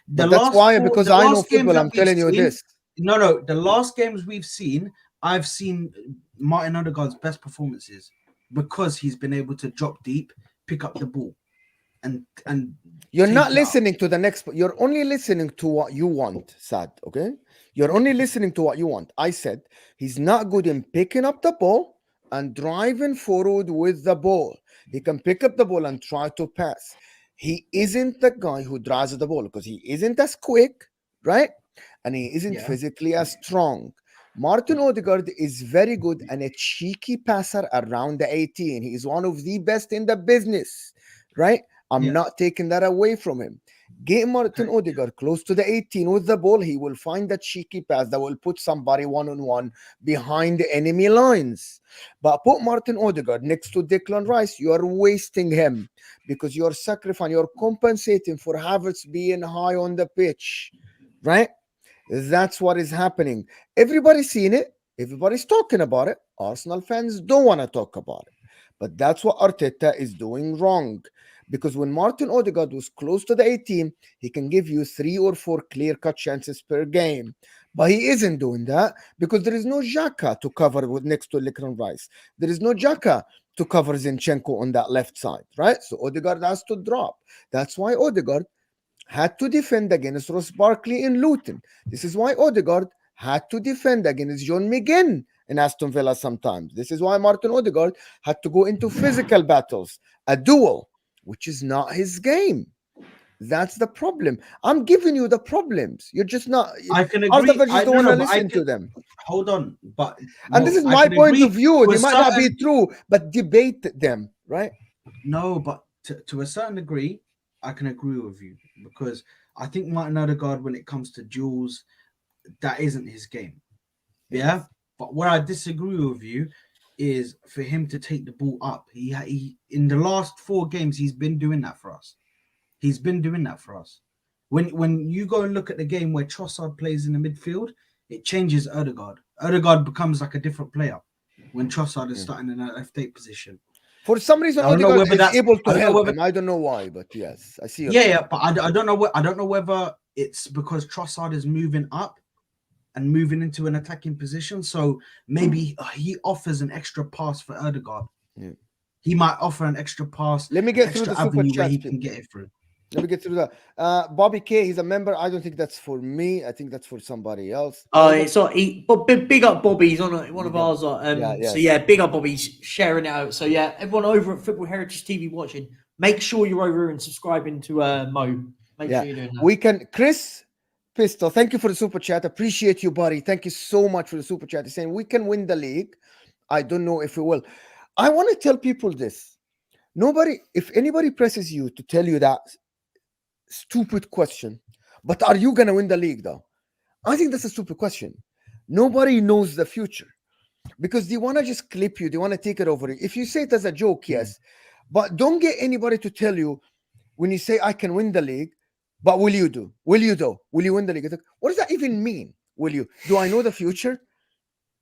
that's why, because I know football, I'm telling you this. No, the last games we've seen, I've seen Martin Odegaard's best performances because he's been able to drop deep, pick up the ball. And you're not listening to the next, you're only listening to what you want, Sad. Okay, you're only listening to what you want. I said he's not good in picking up the ball and driving forward with the ball. He can pick up the ball and try to pass. He isn't the guy who drives the ball because he isn't as quick, right? And he isn't physically as strong. Martin Odegaard is very good and a cheeky passer around the 18. He is one of the best in the business, right? I'm not taking that away from him. Get Martin Odegaard close to the 18 with the ball. He will find that cheeky pass that will put somebody one-on-one behind the enemy lines. But put Martin Odegaard next to Declan Rice, you are wasting him because you're sacrificing, you're compensating for Havertz being high on the pitch, right? That's what is happening. Everybody's seen it. Everybody's talking about it. Arsenal fans don't want to talk about it. But that's what Arteta is doing wrong. Because when Martin Odegaard was close to the 18, he can give you 3 or 4 clear-cut chances per game. But he isn't doing that because there is no Xhaka to cover with next to Declan Rice. There is no Xhaka to cover Zinchenko on that left side, right? So Odegaard has to drop. That's why Odegaard had to defend against Ross Barkley in Luton. This is why Odegaard had to defend against John McGinn in Aston Villa sometimes. This is why Martin Odegaard had to go into physical battles, a duel, which is not his game. That's the problem. I'm giving you the problems. You're just not. I can Half agree. of us just don't no, want to but I listen to can- them. Hold on, but And no, this is I my can point agree of view. to They a might not be certain- true, but debate them, right? No, but to a certain degree, I can agree with you because I think Martin Odegaard, when it comes to duels, that isn't his game. Yeah, but where I disagree with you is for him to take the ball up. He in the last 4 games, he's been doing that for us. He's been doing that for us. When you go and look at the game where Trossard plays in the midfield, it changes Odegaard. Odegaard becomes like a different player when Trossard is starting in that left 8 position. For some reason, I don't know Odegaard whether is that's- able I to don't know help whether- him. I don't know why, but yes, I see. Yeah, but I don't know. I don't know whether it's because Trossard is moving up and moving into an attacking position. So maybe he offers an extra pass for Odegaard. Yeah. He might offer an extra pass. Let me get an through extra the super avenue where chats, he please. can get it through. Let me get through that. Bobby K, he's a member. I don't think that's for me. I think that's for somebody else. Oh, it's like but big up Bobby. He's on one of Big up. ours. So yeah, big up Bobby sharing it out. So yeah, everyone over at Football Heritage TV watching, make sure you're over and subscribing to Mo. Make sure you're doing that. We can, Chris Pistol, thank you for the super chat. Appreciate you, buddy. Thank you so much for the super chat. He's saying we can win the league. I don't know if we will. I want to tell people this. If anybody presses you to tell you that stupid question, but are you going to win the league though? I think that's a stupid question. Nobody knows the future because they want to just clip you. They want to take it over you. If you say it as a joke, yes, but don't get anybody to tell you when you say I can win the league, but will you do? Will you though? Will you win the league? It's like, what does that even mean? Will you? Do I know the future?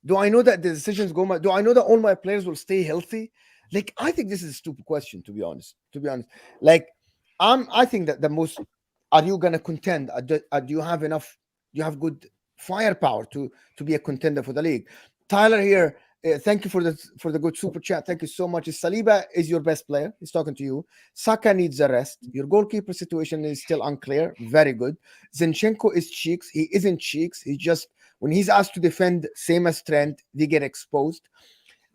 Do I know that the decisions go? Do I know that all my players will stay healthy? Like, I think this is a stupid question, to be honest. Like, I think that the most, are you gonna contend? Do you have enough? Do you have good firepower to be a contender for the league? Tyler here, thank you for the good super chat. Thank you so much. Saliba is your best player. He's talking to you. Saka needs a rest. Your goalkeeper situation is still unclear. Very good. Zinchenko is cheeks. He isn't cheeks. He just, when he's asked to defend, same as Trent, they get exposed.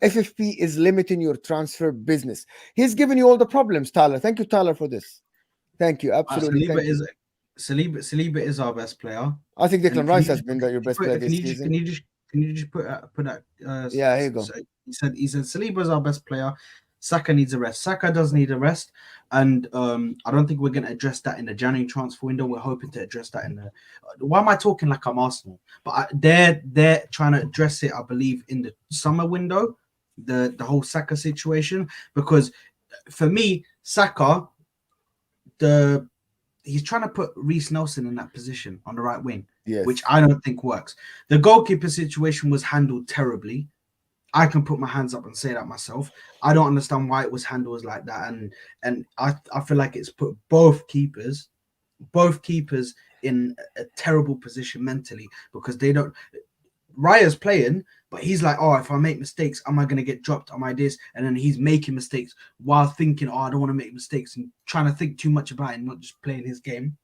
FFP is limiting your transfer business. He's giving you all the problems, Tyler. Thank you, Tyler, for this. Thank you. Absolutely. Saliba is our best player. I think Declan Rice has been your best player this season. Can you just put that? Yeah, here you go. So he said Saliba is our best player. Saka needs a rest. Saka does need a rest, and I don't think we're going to address that in the January transfer window. We're hoping to address that in the. Why am I talking like I'm Arsenal? But they're trying to address it, I believe, in the summer window, the whole Saka situation. Because for me, Saka, he's trying to put Reece Nelson in that position on the right wing, which I don't think works. The goalkeeper situation was handled terribly. I can put my hands up and say that myself. I don't understand why it was handled like that, and I feel like it's put both keepers in a terrible position mentally because they don't. Raya's playing, but he's like, oh, if I make mistakes, am I going to get dropped? Am I this? And then he's making mistakes while thinking, oh, I don't want to make mistakes and trying to think too much about it and not just playing his game.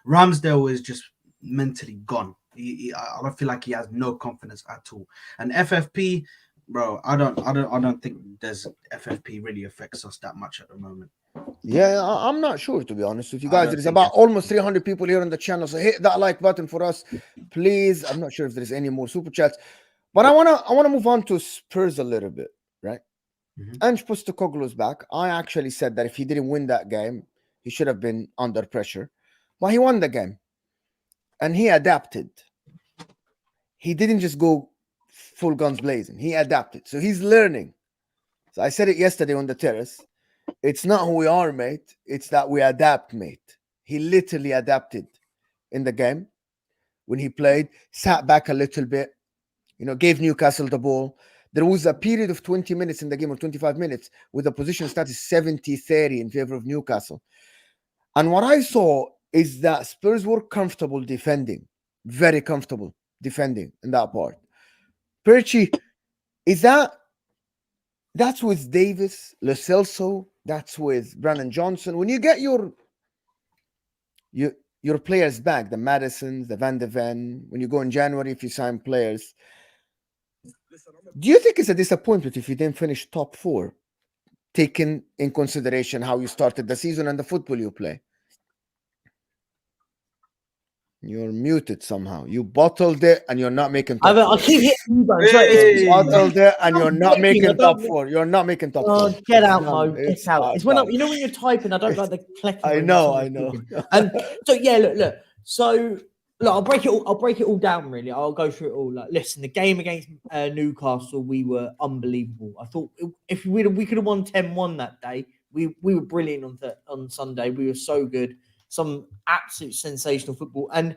Ramsdale is just mentally gone. I don't feel like he has no confidence at all. And FFP, bro, I don't think there's FFP really affects us that much at the moment. Yeah, I'm not sure, to be honest with you guys. There's about almost 300 people here on the channel, so hit that like button for us, please. I'm not sure if there's any more super chats, but I wanna move on to Spurs a little bit, right? Ange Postecoglou's back. I actually said that if he didn't win that game, he should have been under pressure, but he won the game, and he adapted. He didn't just go full guns blazing. He adapted, so he's learning. So I said it yesterday on the terrace. It's not who we are, mate. It's that we adapt, mate. He literally adapted in the game when he played, sat back a little bit, gave Newcastle the ball. There was a period of 20 minutes in the game, or 25 minutes, with the position started 70-30 in favor of Newcastle. And what I saw is that Spurs were comfortable defending, very comfortable defending in that part. Percy, is that That's with Davis, Lo Celso. That's with Brandon Johnson. When you get your players back, the Madisons, the Van de Ven, when you go in January, if you sign players, do you think it's a disappointment if you didn't finish top 4, taking in consideration how you started the season and the football you play? You're muted somehow. You bottled it and you're not making top 4. I keep hitting you guys. You bottled it and you're not I making top don't- 4. You're not making top 4. Oh, get It's out, done. Mo. Get It's out. It's when done. you know when you're typing, I don't like the clicking. I when know. someone's talking. And so yeah, look. So look, I'll break it all down. Really, I'll go through it all. Like, listen, the game against Newcastle, we were unbelievable. I thought if we could have won 10-1 that day. We were brilliant on Sunday. We were so good. Some absolute sensational football. And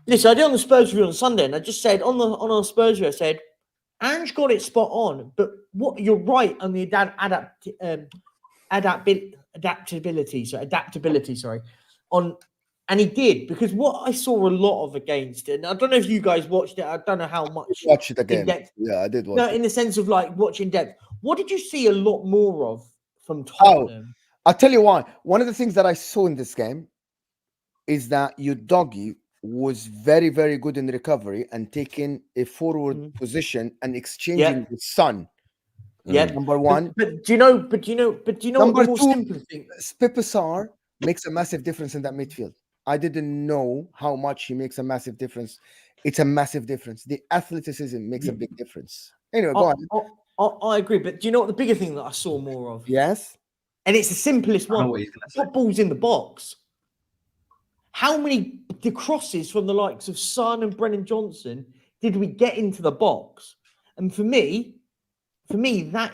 listen, I did on the Spurs review on Sunday, and I just said on our Spurs review, I said, Ange got it spot on, but what you're right on the adaptability, and he did, because what I saw a lot of against it, and I don't know if you guys watched it, I don't know how much Watch it again. in-depth. Yeah, I did watch No, it. in the sense of like watching depth. What did you see a lot more of from Tottenham? I'll tell you why. One of the things that I saw in this game is that your doggy was very, very good in recovery and taking a forward position and exchanging with Son. Yeah, Number one. But do you know what Number the more two, simple thing? Spipasar makes a massive difference in that midfield. I didn't know how much he makes a massive difference. It's a massive difference. The athleticism makes a big difference. Anyway, go on. I agree, but do you know what the bigger thing that I saw more of? Yes. And it's the simplest I know one. what he's gonna say. What ball's in the box? How many the crosses from the likes of Son and Brennan Johnson did we get into the box? And for me, that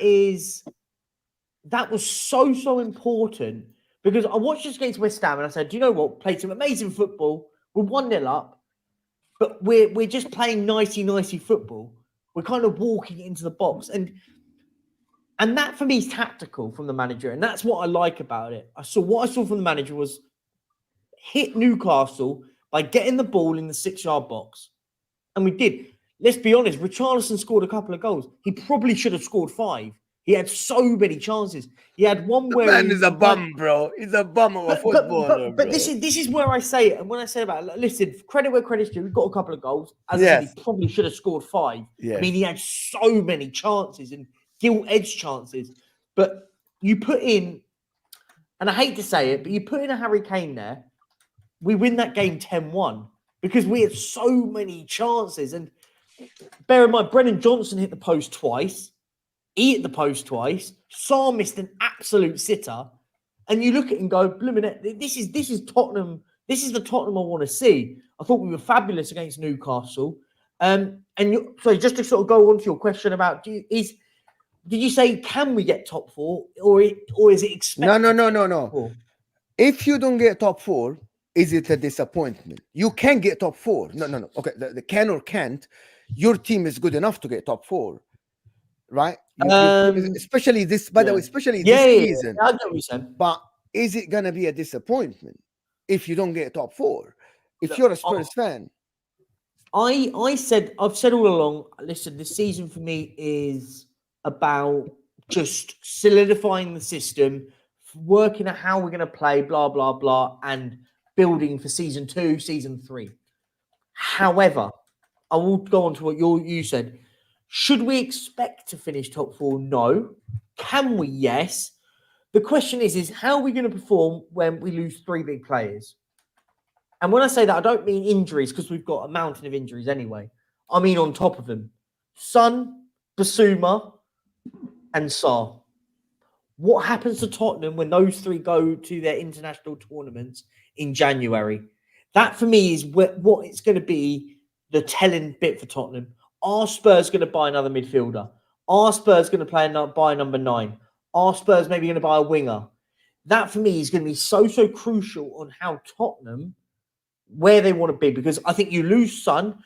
was so important, because I watched this against West Ham and I said, do you know what? Played some amazing football. We're 1-0 up, but we're just playing nicey football. We're kind of walking into the box. And that for me is tactical from the manager. And that's what I like about it. What I saw from the manager was hit Newcastle by getting the ball in the 6-yard box. And we did. Let's be honest, Richarlison scored a couple of goals. He probably should have scored 5. He had so many chances. He had one where Man is a bum, bro. He's a bum of a footballer. But this is where I say it. And when I say about it, listen, credit where credit's due. We've got a couple of goals. As I said, he probably should have scored 5. Yes. I mean, he had so many chances and gilt-edged chances. But you put in, and I hate to say it, but you put in a Harry Kane there, we win that game 10-1 because we had so many chances. And bear in mind, Brennan Johnson hit the post twice. He hit the post twice. Sarr missed an absolute sitter. And you look at it and go, blooming, this is Tottenham. This is the Tottenham I want to see. I thought we were fabulous against Newcastle. So just to sort of go on to your question about, did you say, can we get top 4 or is it expected? No. If you don't get top 4, is it a disappointment? You can get top 4. No. Okay, the can or can't. Your team is good enough to get top 4, right? Especially this, by the way, especially this season. I get what you're saying. But is it gonna be a disappointment if you don't get top 4? If you're a Spurs fan, I've said all along. Listen, this season for me is about just solidifying the system, working out how we're going to play, blah blah blah, and building for season 2, season 3. However, I will go on to what you said. Should we expect to finish top 4? No. Can we? Yes. The question is how are we going to perform when we lose 3 big players? And when I say that, I don't mean injuries, because we've got a mountain of injuries anyway. I mean on top of them. Son, Basuma, and Sarr. What happens to Tottenham when those 3 go to their international tournaments in January? That, for me, is what it's going to be the telling bit for Tottenham. Are Spurs going to buy another midfielder? Are Spurs going to buy number 9? Are Spurs maybe going to buy a winger? That, for me, is going to be so crucial on how Tottenham, where they want to be. Because I think you lose Son,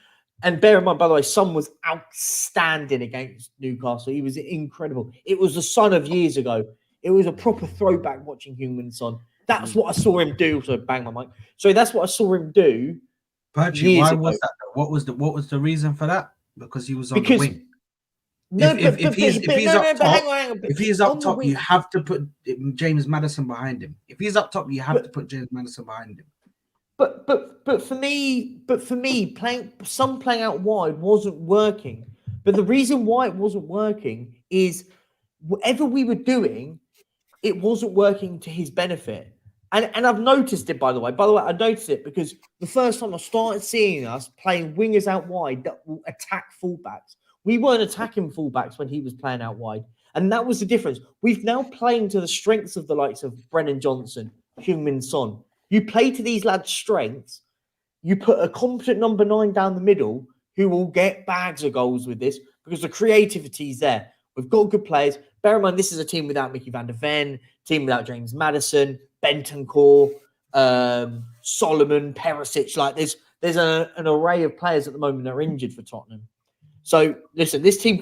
and bear in mind, by the way, Son was outstanding against Newcastle. He was incredible. It was the Son of years ago. It was a proper throwback watching Heung-min Son. That's what I saw him do. So bang my mic. So that's what I saw him do. Perchy, why was that? What was the reason for that? Because he was on the wing. No, If he's up top, hang on. if he's On up the top, wing- you have to put James Maddison behind him. If he's up top, you have to put James Maddison behind him. But for me, playing out wide wasn't working. But the reason why it wasn't working is whatever we were doing, it wasn't working to his benefit. And I've noticed it, by the way. I noticed it because the first time I started seeing us playing wingers out wide that will attack fullbacks, we weren't attacking fullbacks when he was playing out wide. And that was the difference. We've now playing to the strengths of the likes of Brennan Johnson, Heung-min Son. You play to these lads' strengths. You put a competent number 9 down the middle who will get bags of goals with this because the creativity is there. We've got good players. Bear in mind, this is a team without Mickey van der Ven, team without James Maddison, Bentancur, Solomon, Perisic. Like there's an array of players at the moment that are injured for Tottenham. So listen, this team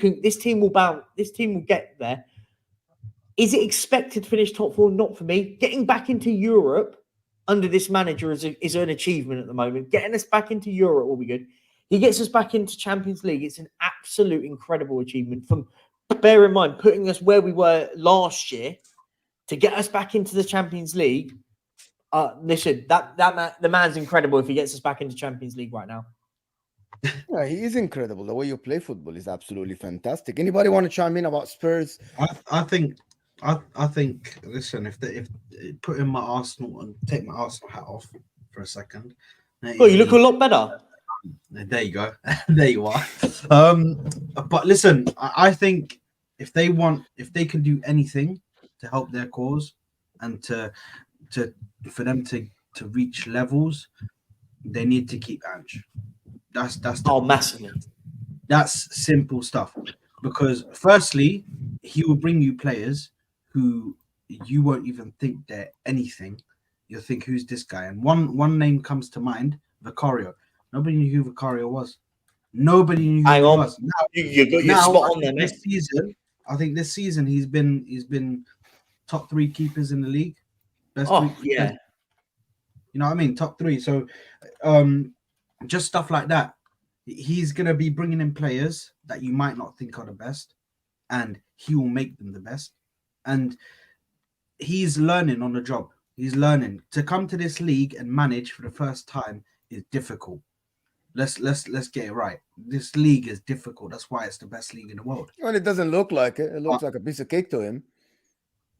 will get there. Is it expected to finish top 4? Not for me. Getting back into Europe under this manager is an achievement at the moment. Getting us back into Europe will be good. He gets us back into Champions League. It's an absolute incredible achievement. Bear in mind, putting us where we were last year to get us back into the Champions League. Listen, the man's incredible if he gets us back into Champions League right now. Yeah, he is incredible. The way you play football is absolutely fantastic. Anybody want to chime in about Spurs? I think. Listen, if put in my Arsenal and take my Arsenal hat off for a second. Oh, you look a lot better. There you go. There you are. But listen, I think if they can do anything to help their cause and for them to reach levels, they need to keep Ange. That's Massively. That's simple stuff. Because firstly, he will bring you players who you won't even think they're anything. You'll think, who's this guy? And one name comes to mind, Vicario. Nobody knew who Vicario was. Nobody knew who he was. Now, you got your spot on there, mate. I think this season he's been top 3 keepers in the league. Best yeah. You know what I mean? Top 3. So just stuff like that. He's going to be bringing in players that you might not think are the best, and he will make them the best. And he's learning on the job. He's learning. To come to this league and manage for the first time is difficult. Let's get it right. This league is difficult. That's why it's the best league in the world. Well, it doesn't look like it. It looks like a piece of cake to him.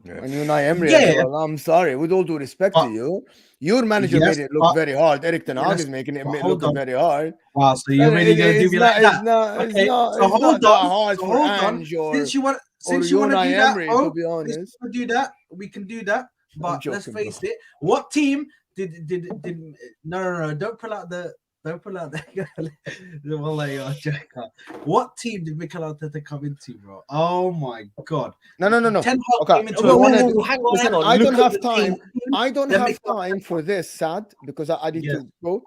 Yeah. And Unai Emery, Yeah. I'm sorry. With all due respect to you, your manager made it look very hard. Eric Ten Hag is making it look very hard. Wow, so you're really going to do me like that? It's not that hard for Ange or Unai Emery, to be honest. We can do that. But let's face it. What team did no, don't pull out the what team did Mikel Arteta come into, bro? Oh my god. No. Ten Hag Okay. came into hang on. I don't have time. I don't have time for this, Sad, because I need to go.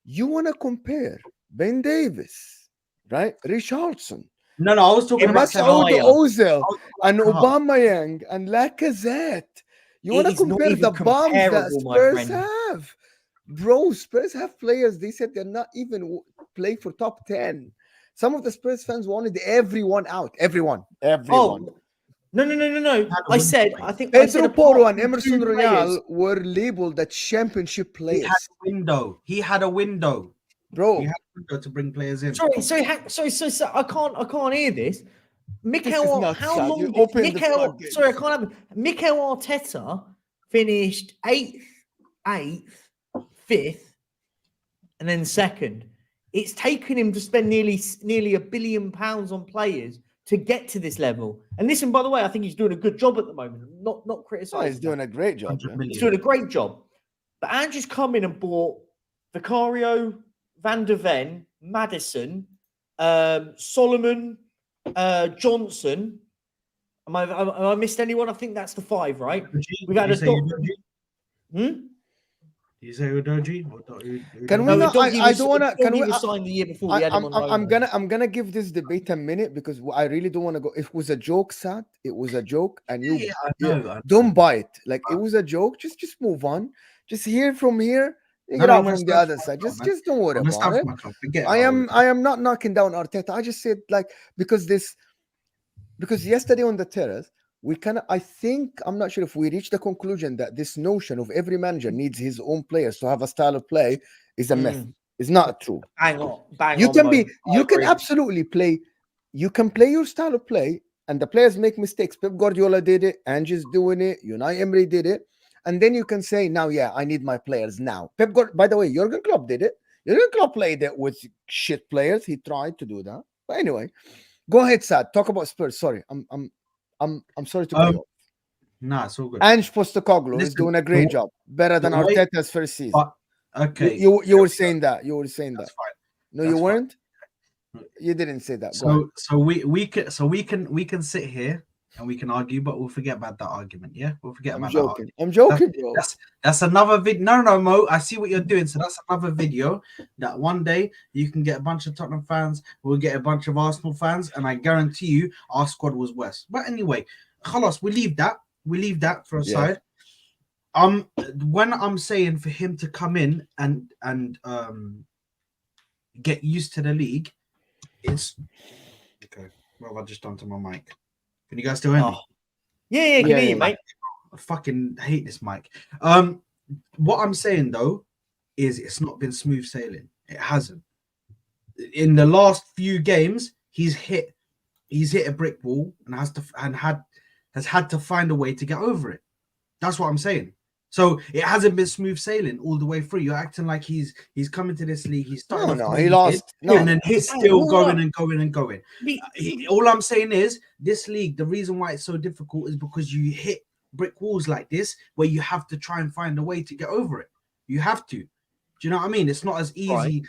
You want to compare Ben Davis, right? Richarlison. No, I was talking about Mesut Ozil and Aubameyang and Lacazette. You want to compare the bombs that Spurs have? Bro, Spurs have players. They said they're not even playing for top 10. Some of the Spurs fans wanted everyone out. Everyone. Oh, no. I think Pedro Porro and Emerson Royal were labeled the championship players. He had a window. Bro. He had a window to bring players in. Sorry, I can't hear this. Mikel Arteta finished 8th, 5th, and then 2nd. It's taken him to spend nearly £1 billion on players to get to this level. And listen, by the way, I think he's doing a good job at the moment. Not criticizing. He's doing a great job. He's doing a great job. But Andrew's come in and bought Vicario, Van der Ven, Maddison, Solomon, Johnson. Am I missed anyone? I think that's the 5, right? We've had You say Udoji? Can we not? I don't want to. Can we sign the year before? I'm gonna give this debate a minute because I really don't want to go. It was a joke, Sad. It was a joke, and you don't buy it. Like it was a joke. Just move on. Just hear from here. Get out from the other side. Just don't worry about it. I am not knocking down Arteta. I just said because this because yesterday on the terrace, I think, I'm not sure if we reached the conclusion that this notion of every manager needs his own players to have a style of play is a myth. It's not true. Bang on, You I can agree. absolutely play. You can play your style of play, and the players make mistakes. Pep Guardiola did it. Ange's doing it. Unai Emery did it. And then you can say, now, yeah, I need my players now. By the way, Jurgen Klopp did it. Jurgen Klopp played it with shit players. He tried to do that. But anyway, go ahead, Sad. Talk about Spurs. Sorry, I'm sorry to cut you off. Nah, it's all good. Ange Postecoglou is Listen, doing a great job, better than the way- Arteta's first season. Okay. You were saying that. You were saying That's that. fine. No, That's you fine. weren't. You didn't say that. Go ahead. So we can sit here and we can argue, but we'll forget about that argument. Yeah, we'll forget about that argument. I'm joking, bro. That's another video. No, Mo. I see what you're doing. So that's another video that one day you can get a bunch of Tottenham fans. We'll get a bunch of Arsenal fans, and I guarantee you, our squad was worse. But anyway, Khalas, we leave that. We leave that for a side. When I'm saying for him to come in and get used to the league, it's okay. Well, I just done to my mic. Can you guys still hear me? Yeah, can hear you, mate. I fucking hate this mic. What I'm saying though is it's not been smooth sailing. It hasn't. In the last few games, he's hit a brick wall and has had to find a way to get over it. That's what I'm saying. So it hasn't been smooth sailing all the way through. You're acting like he's coming to this league. He's starting. No, he lost. And then he's still going and going and going. All I'm saying is this league. The reason why it's so difficult is because you hit brick walls like this, where you have to try and find a way to get over it. You have to. Do you know what I mean? It's not as easy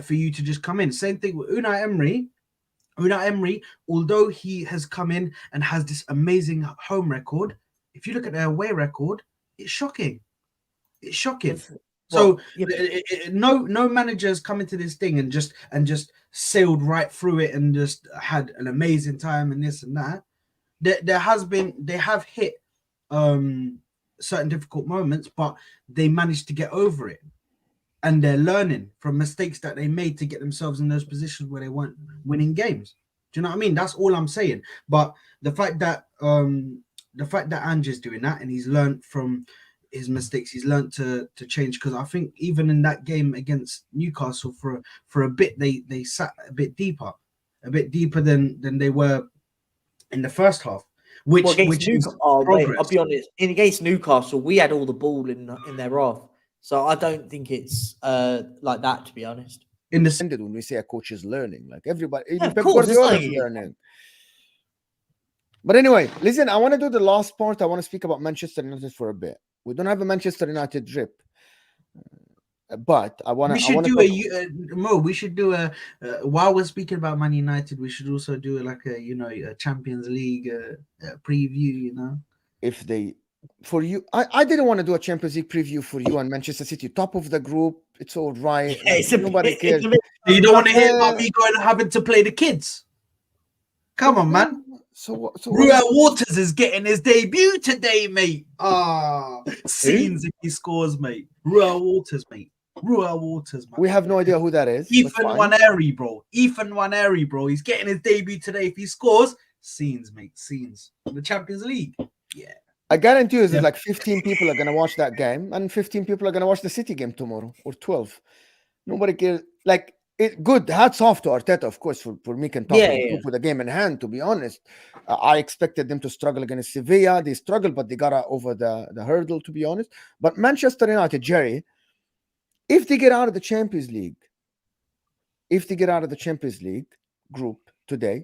for you to just come in. Same thing with Unai Emery. Unai Emery, although he has come in and has this amazing home record, if you look at their away record, it's shocking. It's shocking. So no managers come into this thing and just sailed right through it and just had an amazing time and this and that. They have hit certain difficult moments, but they managed to get over it. And they're learning from mistakes that they made to get themselves in those positions where they weren't winning games. Do you know what I mean? That's all I'm saying. But the fact that Ange is doing that and he's learned from his mistakes, he's learned to change. Because I think even in that game against Newcastle, for a bit they sat a bit deeper than they were in the first half. Which is progress. I'll be honest. Against Newcastle, we had all the ball in their half. So I don't think it's like that, to be honest. In the sense when we say a coach is learning, like everybody, Yeah, Pep Guardiola is learning. But anyway, listen, I want to do the last part. I want to speak about Manchester United for a bit. We don't have a Manchester United drip, but I want to. Mo. We should do a while we're speaking about Man United. We should also do a Champions League preview. If they. For you, I didn't want to do a Champions League preview for you and Manchester City, top of the group. It's all right. Yeah, nobody cares. You don't want to hear about me going and having to play the kids. Come on, man. So Ruel Waters is getting his debut today, mate. Scenes if he scores, mate. Ruel Waters, mate. Ruel Waters, man. We have no idea who that is. Ethan Nwaneri, bro. Ethan Nwaneri, bro. He's getting his debut today. If he scores, scenes, mate. Scenes. The Champions League. Yeah. I guarantee you, there's like 15 people are going to watch that game, and 15 people are going to watch the City game tomorrow, or 12. Nobody cares. Like, good. Hats off to Arteta, of course, for making top with the game in hand, to be honest. I expected them to struggle against Sevilla. They struggled, but they got over the hurdle, to be honest. But Manchester United, Jerry, if they get out of the Champions League, group today,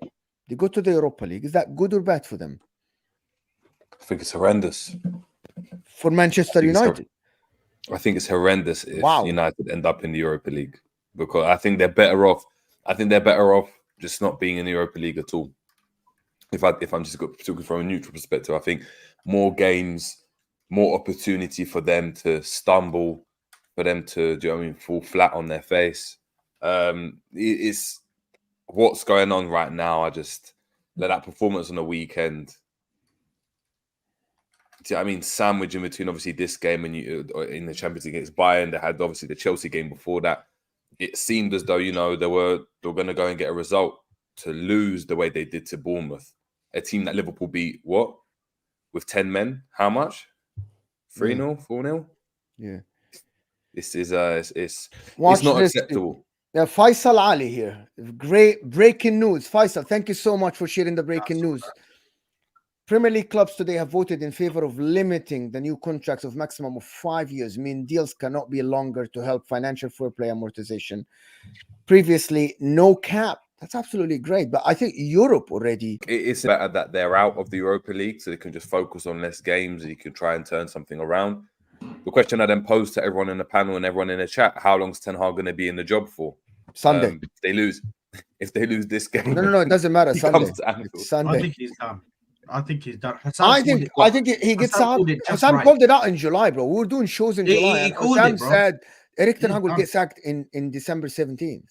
they go to the Europa League. Is that good or bad for them? I think it's horrendous. For Manchester United? I think it's horrendous if United end up in the Europa League, because I think they're better off. Just not being in the Europa League at all. If I'm just talking from a neutral perspective, I think more games, more opportunity for them to stumble, for them to fall flat on their face. It's what's going on right now. I just let that performance on the weekend. I mean, sandwich in between obviously this game and in the Champions League against Bayern. They had obviously the Chelsea game before that. It seemed as though they were going to go and get a result. To lose the way they did to Bournemouth a team that Liverpool beat what with 10 men. How much? 3-0, 4-0. Yeah. This is it's Watch not this. acceptable. Yeah, Faisal Ali here. Great breaking news. Faisal, thank you so much for sharing the breaking news. Premier League clubs today have voted in favor of limiting the new contracts of maximum of 5 years, meaning deals cannot be longer to help financial fair play amortization. Previously, no cap. That's absolutely great. But I think Europe already... It's better that they're out of the Europa League so they can just focus on less games and you can try and turn something around. The question I then posed to everyone in the panel and everyone in the chat, how long is Ten Hag going to be in the job for? Sunday. If they lose this game... No, it doesn't matter. Sunday. It's Sunday. I think he's done. I think he gets out. Hassan called it out in July, bro. We were doing shows in July. He called Hassan it, bro. said Erik Ten Hag will get sacked in December 17th.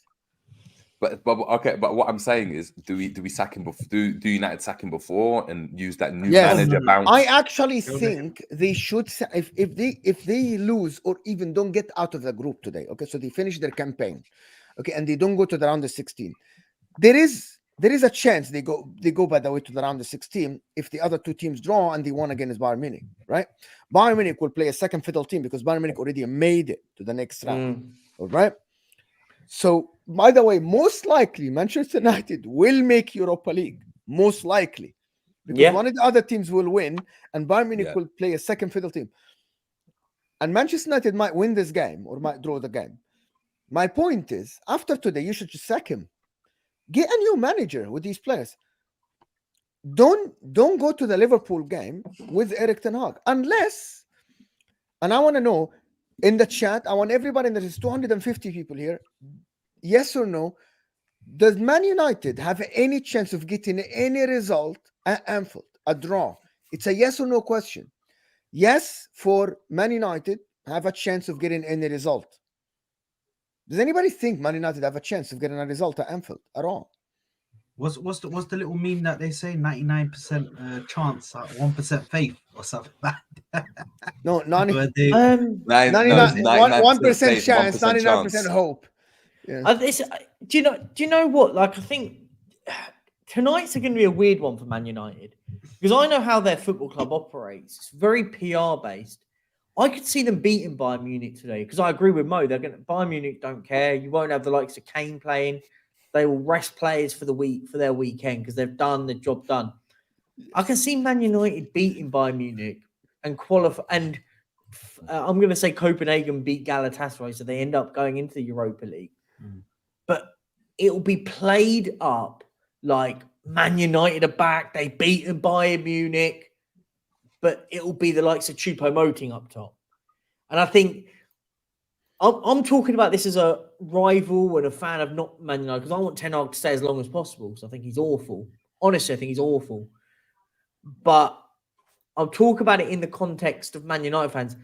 But what I'm saying is, do we sack him before? Do United sack him before and use that new manager bounce? I actually think they should. If they lose or even don't get out of the group today, okay, so they finish their campaign, okay, and they don't go to the round of 16. There is a chance they go by the way to the round of 16 if the other two teams draw and they won against Bayern Munich, right? Bayern Munich will play a second fiddle team because Bayern Munich already made it to the next round, all right? So, by the way, most likely Manchester United will make Europa League, most likely, because one of the other teams will win and Bayern Munich will play a second fiddle team. And Manchester United might win this game or might draw the game. My point is, after today, you should just sack him. Get a new manager with these players. Don't go to the Liverpool game with Erik Ten Hag unless, and I want to know in the chat, I want everybody, and there's 250 people here, yes or no, does Man United have any chance of getting any result at Anfield, a draw? It's a yes or no question. Yes, for Man United, have a chance of getting any result. Does anybody think Man United have a chance of getting a result at Anfield at all? What's the little meme that they say? 99% chance, 1% faith, or something like that. No, 1% 99% chance, 99% chance. hope. Yeah. Do you know what? Like, I think tonight's going to be a weird one for Man United because I know how their football club operates. It's very PR based. I could see them beating Bayern Munich today because I agree with Mo. Bayern Munich don't care. You won't have the likes of Kane playing. They will rest players for their weekend because they've done the job done. I can see Man United beating Bayern Munich and qualify. And I'm going to say Copenhagen beat Galatasaray, so they end up going into the Europa League. But it will be played up like Man United are back. They beaten Bayern Munich, but it will be the likes of Choupo-Moting up top. And I think I'm talking about this as a rival and a fan of not Man United because I want Ten Hag to stay as long as possible because I think he's awful. Honestly, I think he's awful. But I'll talk about it in the context of Man United fans.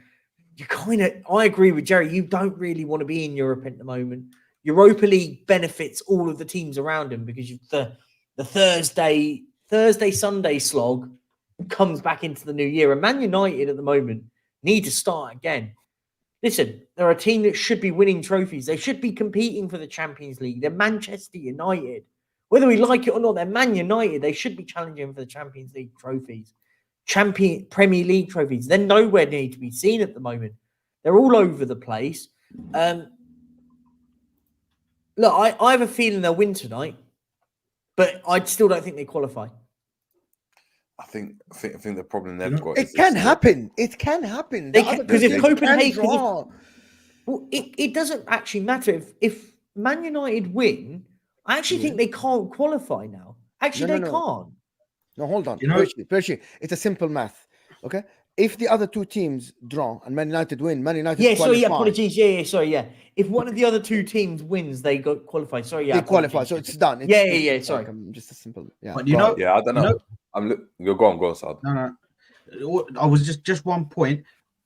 I agree with Jerry. You don't really want to be in Europe at the moment. Europa League benefits all of the teams around him because the Thursday, Sunday slog comes back into the new year. And Man United at the moment need to start again. Listen, they're a team that should be winning trophies. They should be competing for the Champions League. They're Manchester United. Whether we like it or not, they're Man United. They should be challenging for the Champions League trophies. Premier League trophies. They're nowhere near to be seen at the moment. They're all over the place. Look, I have a feeling they'll win tonight, but I still don't think they qualify. I think the problem they've got. It can happen. It can happen. Because if Copenhagen, it doesn't actually matter if Man United win. I actually think they can't qualify now. Actually, they can't. No, hold on. Percy, it's a simple math. Okay, if the other two teams draw and Man United win, Man United qualify. Apologies. If one of the other two teams wins, they go qualify. They qualify, so it's done. Sorry. Like, just a simple. But I don't know. You're go on, Sad. No. I was just one point.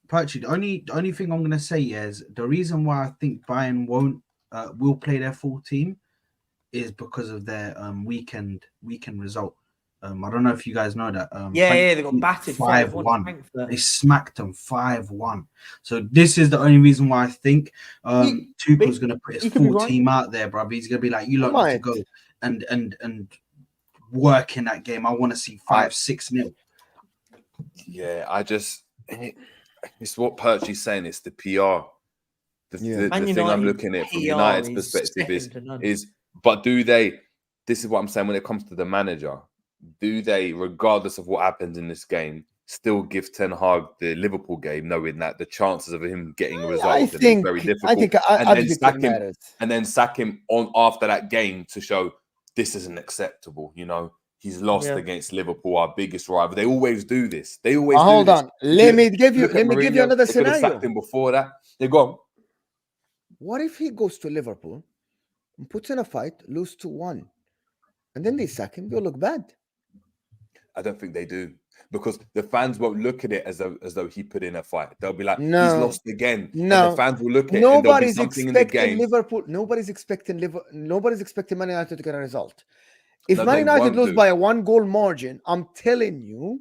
Percy, the only thing I'm gonna say is the reason why I think Bayern will play their full team is because of their weekend result. I don't know if you guys know that. They got battered 5-1. They smacked them 5-1. So this is the only reason why I think Tuchel's going to put his full team out there, bro. He's going to be like, you lot need to go and work in that game. I want to see 5-6-0. Yeah, it's what Perchy's saying. It's the PR. The Man thing I'm United looking at from PR United's is perspective second to none. but do they? This is what I'm saying when it comes to the manager. Do they, regardless of what happens in this game, still give Ten Hag the Liverpool game, knowing that the chances of him getting a result is very difficult, and then sack him on after that game to show this isn't acceptable? You know, he's lost against Liverpool, our biggest rival. They always do this. They always do hold this. on. Let me give you another They could have scenario. sacked him before that. They're gone. What if he goes to Liverpool and puts in a fight, lose 2-1, and then they sack him? They'll look bad. I don't think they do, because the fans won't look at it as though he put in a fight. They'll be like, No. he's lost again. No. And the fans will look at it and there'll be something in the game. Liverpool. Nobody's expecting Man United to get a result. If No, Man they United won't lose do. by a 1-goal margin, I'm telling you,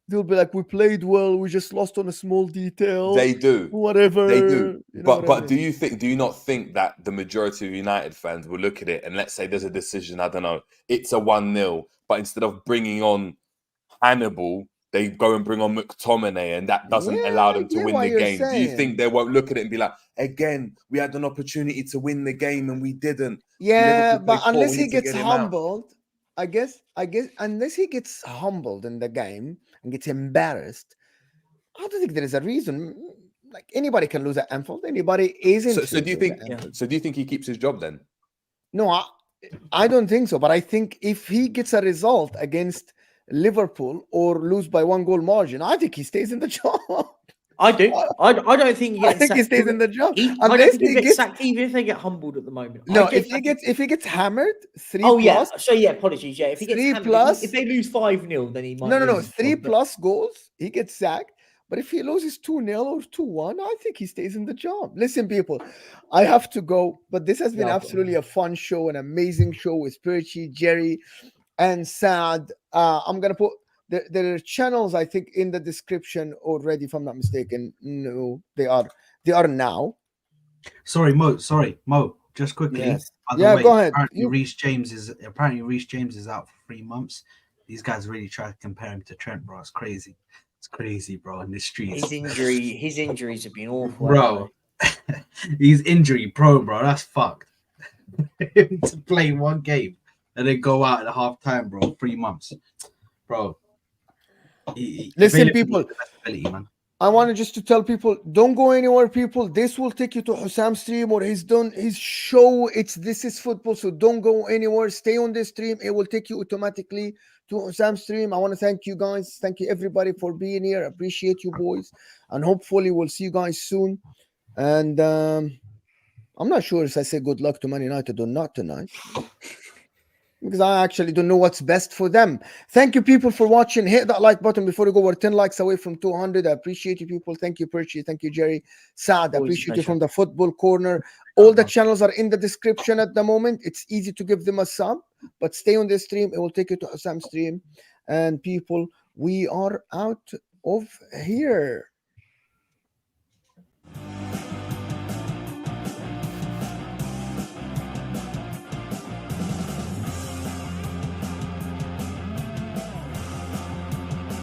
they'll be like, we played well, we just lost on a small detail. They do. Whatever. They do. You know But do you not think that the majority of United fans will look at it and, let's say there's a decision, I don't know, it's a 1-0, but instead of bringing on Hannibal, they go and bring on McTominay, and that doesn't allow them to win the game. Do you think they won't look at it and be like, again, we had an opportunity to win the game and we didn't? Yeah, Liverpool but played poor, unless we he need to gets get him out. humbled, I guess, unless he gets humbled in the game and gets embarrassed, I don't think there is a reason. Like, anybody can lose at Anfield. Anybody isn't. So do you think he keeps his job then? No, I don't think so. But I think if he gets a result against Liverpool or lose by 1-goal margin, I think he stays in the job. I do. I don't think he gets I think he stays in the job. I don't think he gets sacked even if they get humbled at the moment. No, if he gets hammered, 3+. Oh yeah. So yeah, apologies. Yeah, if he gets 3+. hammered, if they lose 5-0, then he might. No. lose 3+ goals, he gets sacked. But if he loses 2-0 or 2-1, I think he stays in the job. Listen, people, I have to go. But this has been absolutely a fun show, an amazing show with Perchy, Jerry, and Saad. I'm gonna put there are channels, I think, in the description already, if I'm not mistaken. No, they are now. Sorry, Mo. Just quickly. Yes. By the way, Go ahead. Apparently, Reece James is out for 3 months. These guys really try to compare him to Trent, bro. It's crazy. It's crazy, bro. In the streets, his injuries have been awful, bro. He's injury pro, bro. That's fucked. To play one game and then go out at half time, bro. 3 months, bro. Listen, people. Man. I wanted just to tell people, don't go anywhere, people. This will take you to Hussam's stream, or he's done his show. This is football, so don't go anywhere. Stay on this stream. It will take you automatically to Hussam's stream. I want to thank you guys. Thank you everybody for being here. Appreciate you boys, and hopefully we'll see you guys soon. And I'm not sure if I say good luck to Man United or not tonight, because I actually don't know what's best for them. Thank you, people, for watching. Hit that like button before you go. We're 10 likes away from 200. I appreciate you, people. Thank you, Perchy. Thank you, Jerry. Saad, I appreciate you from the Football Corner. All the channels are in the description at the moment. It's easy to give them a sub, but stay on the stream. It will take you to Hassam's stream. And people, we are out of here.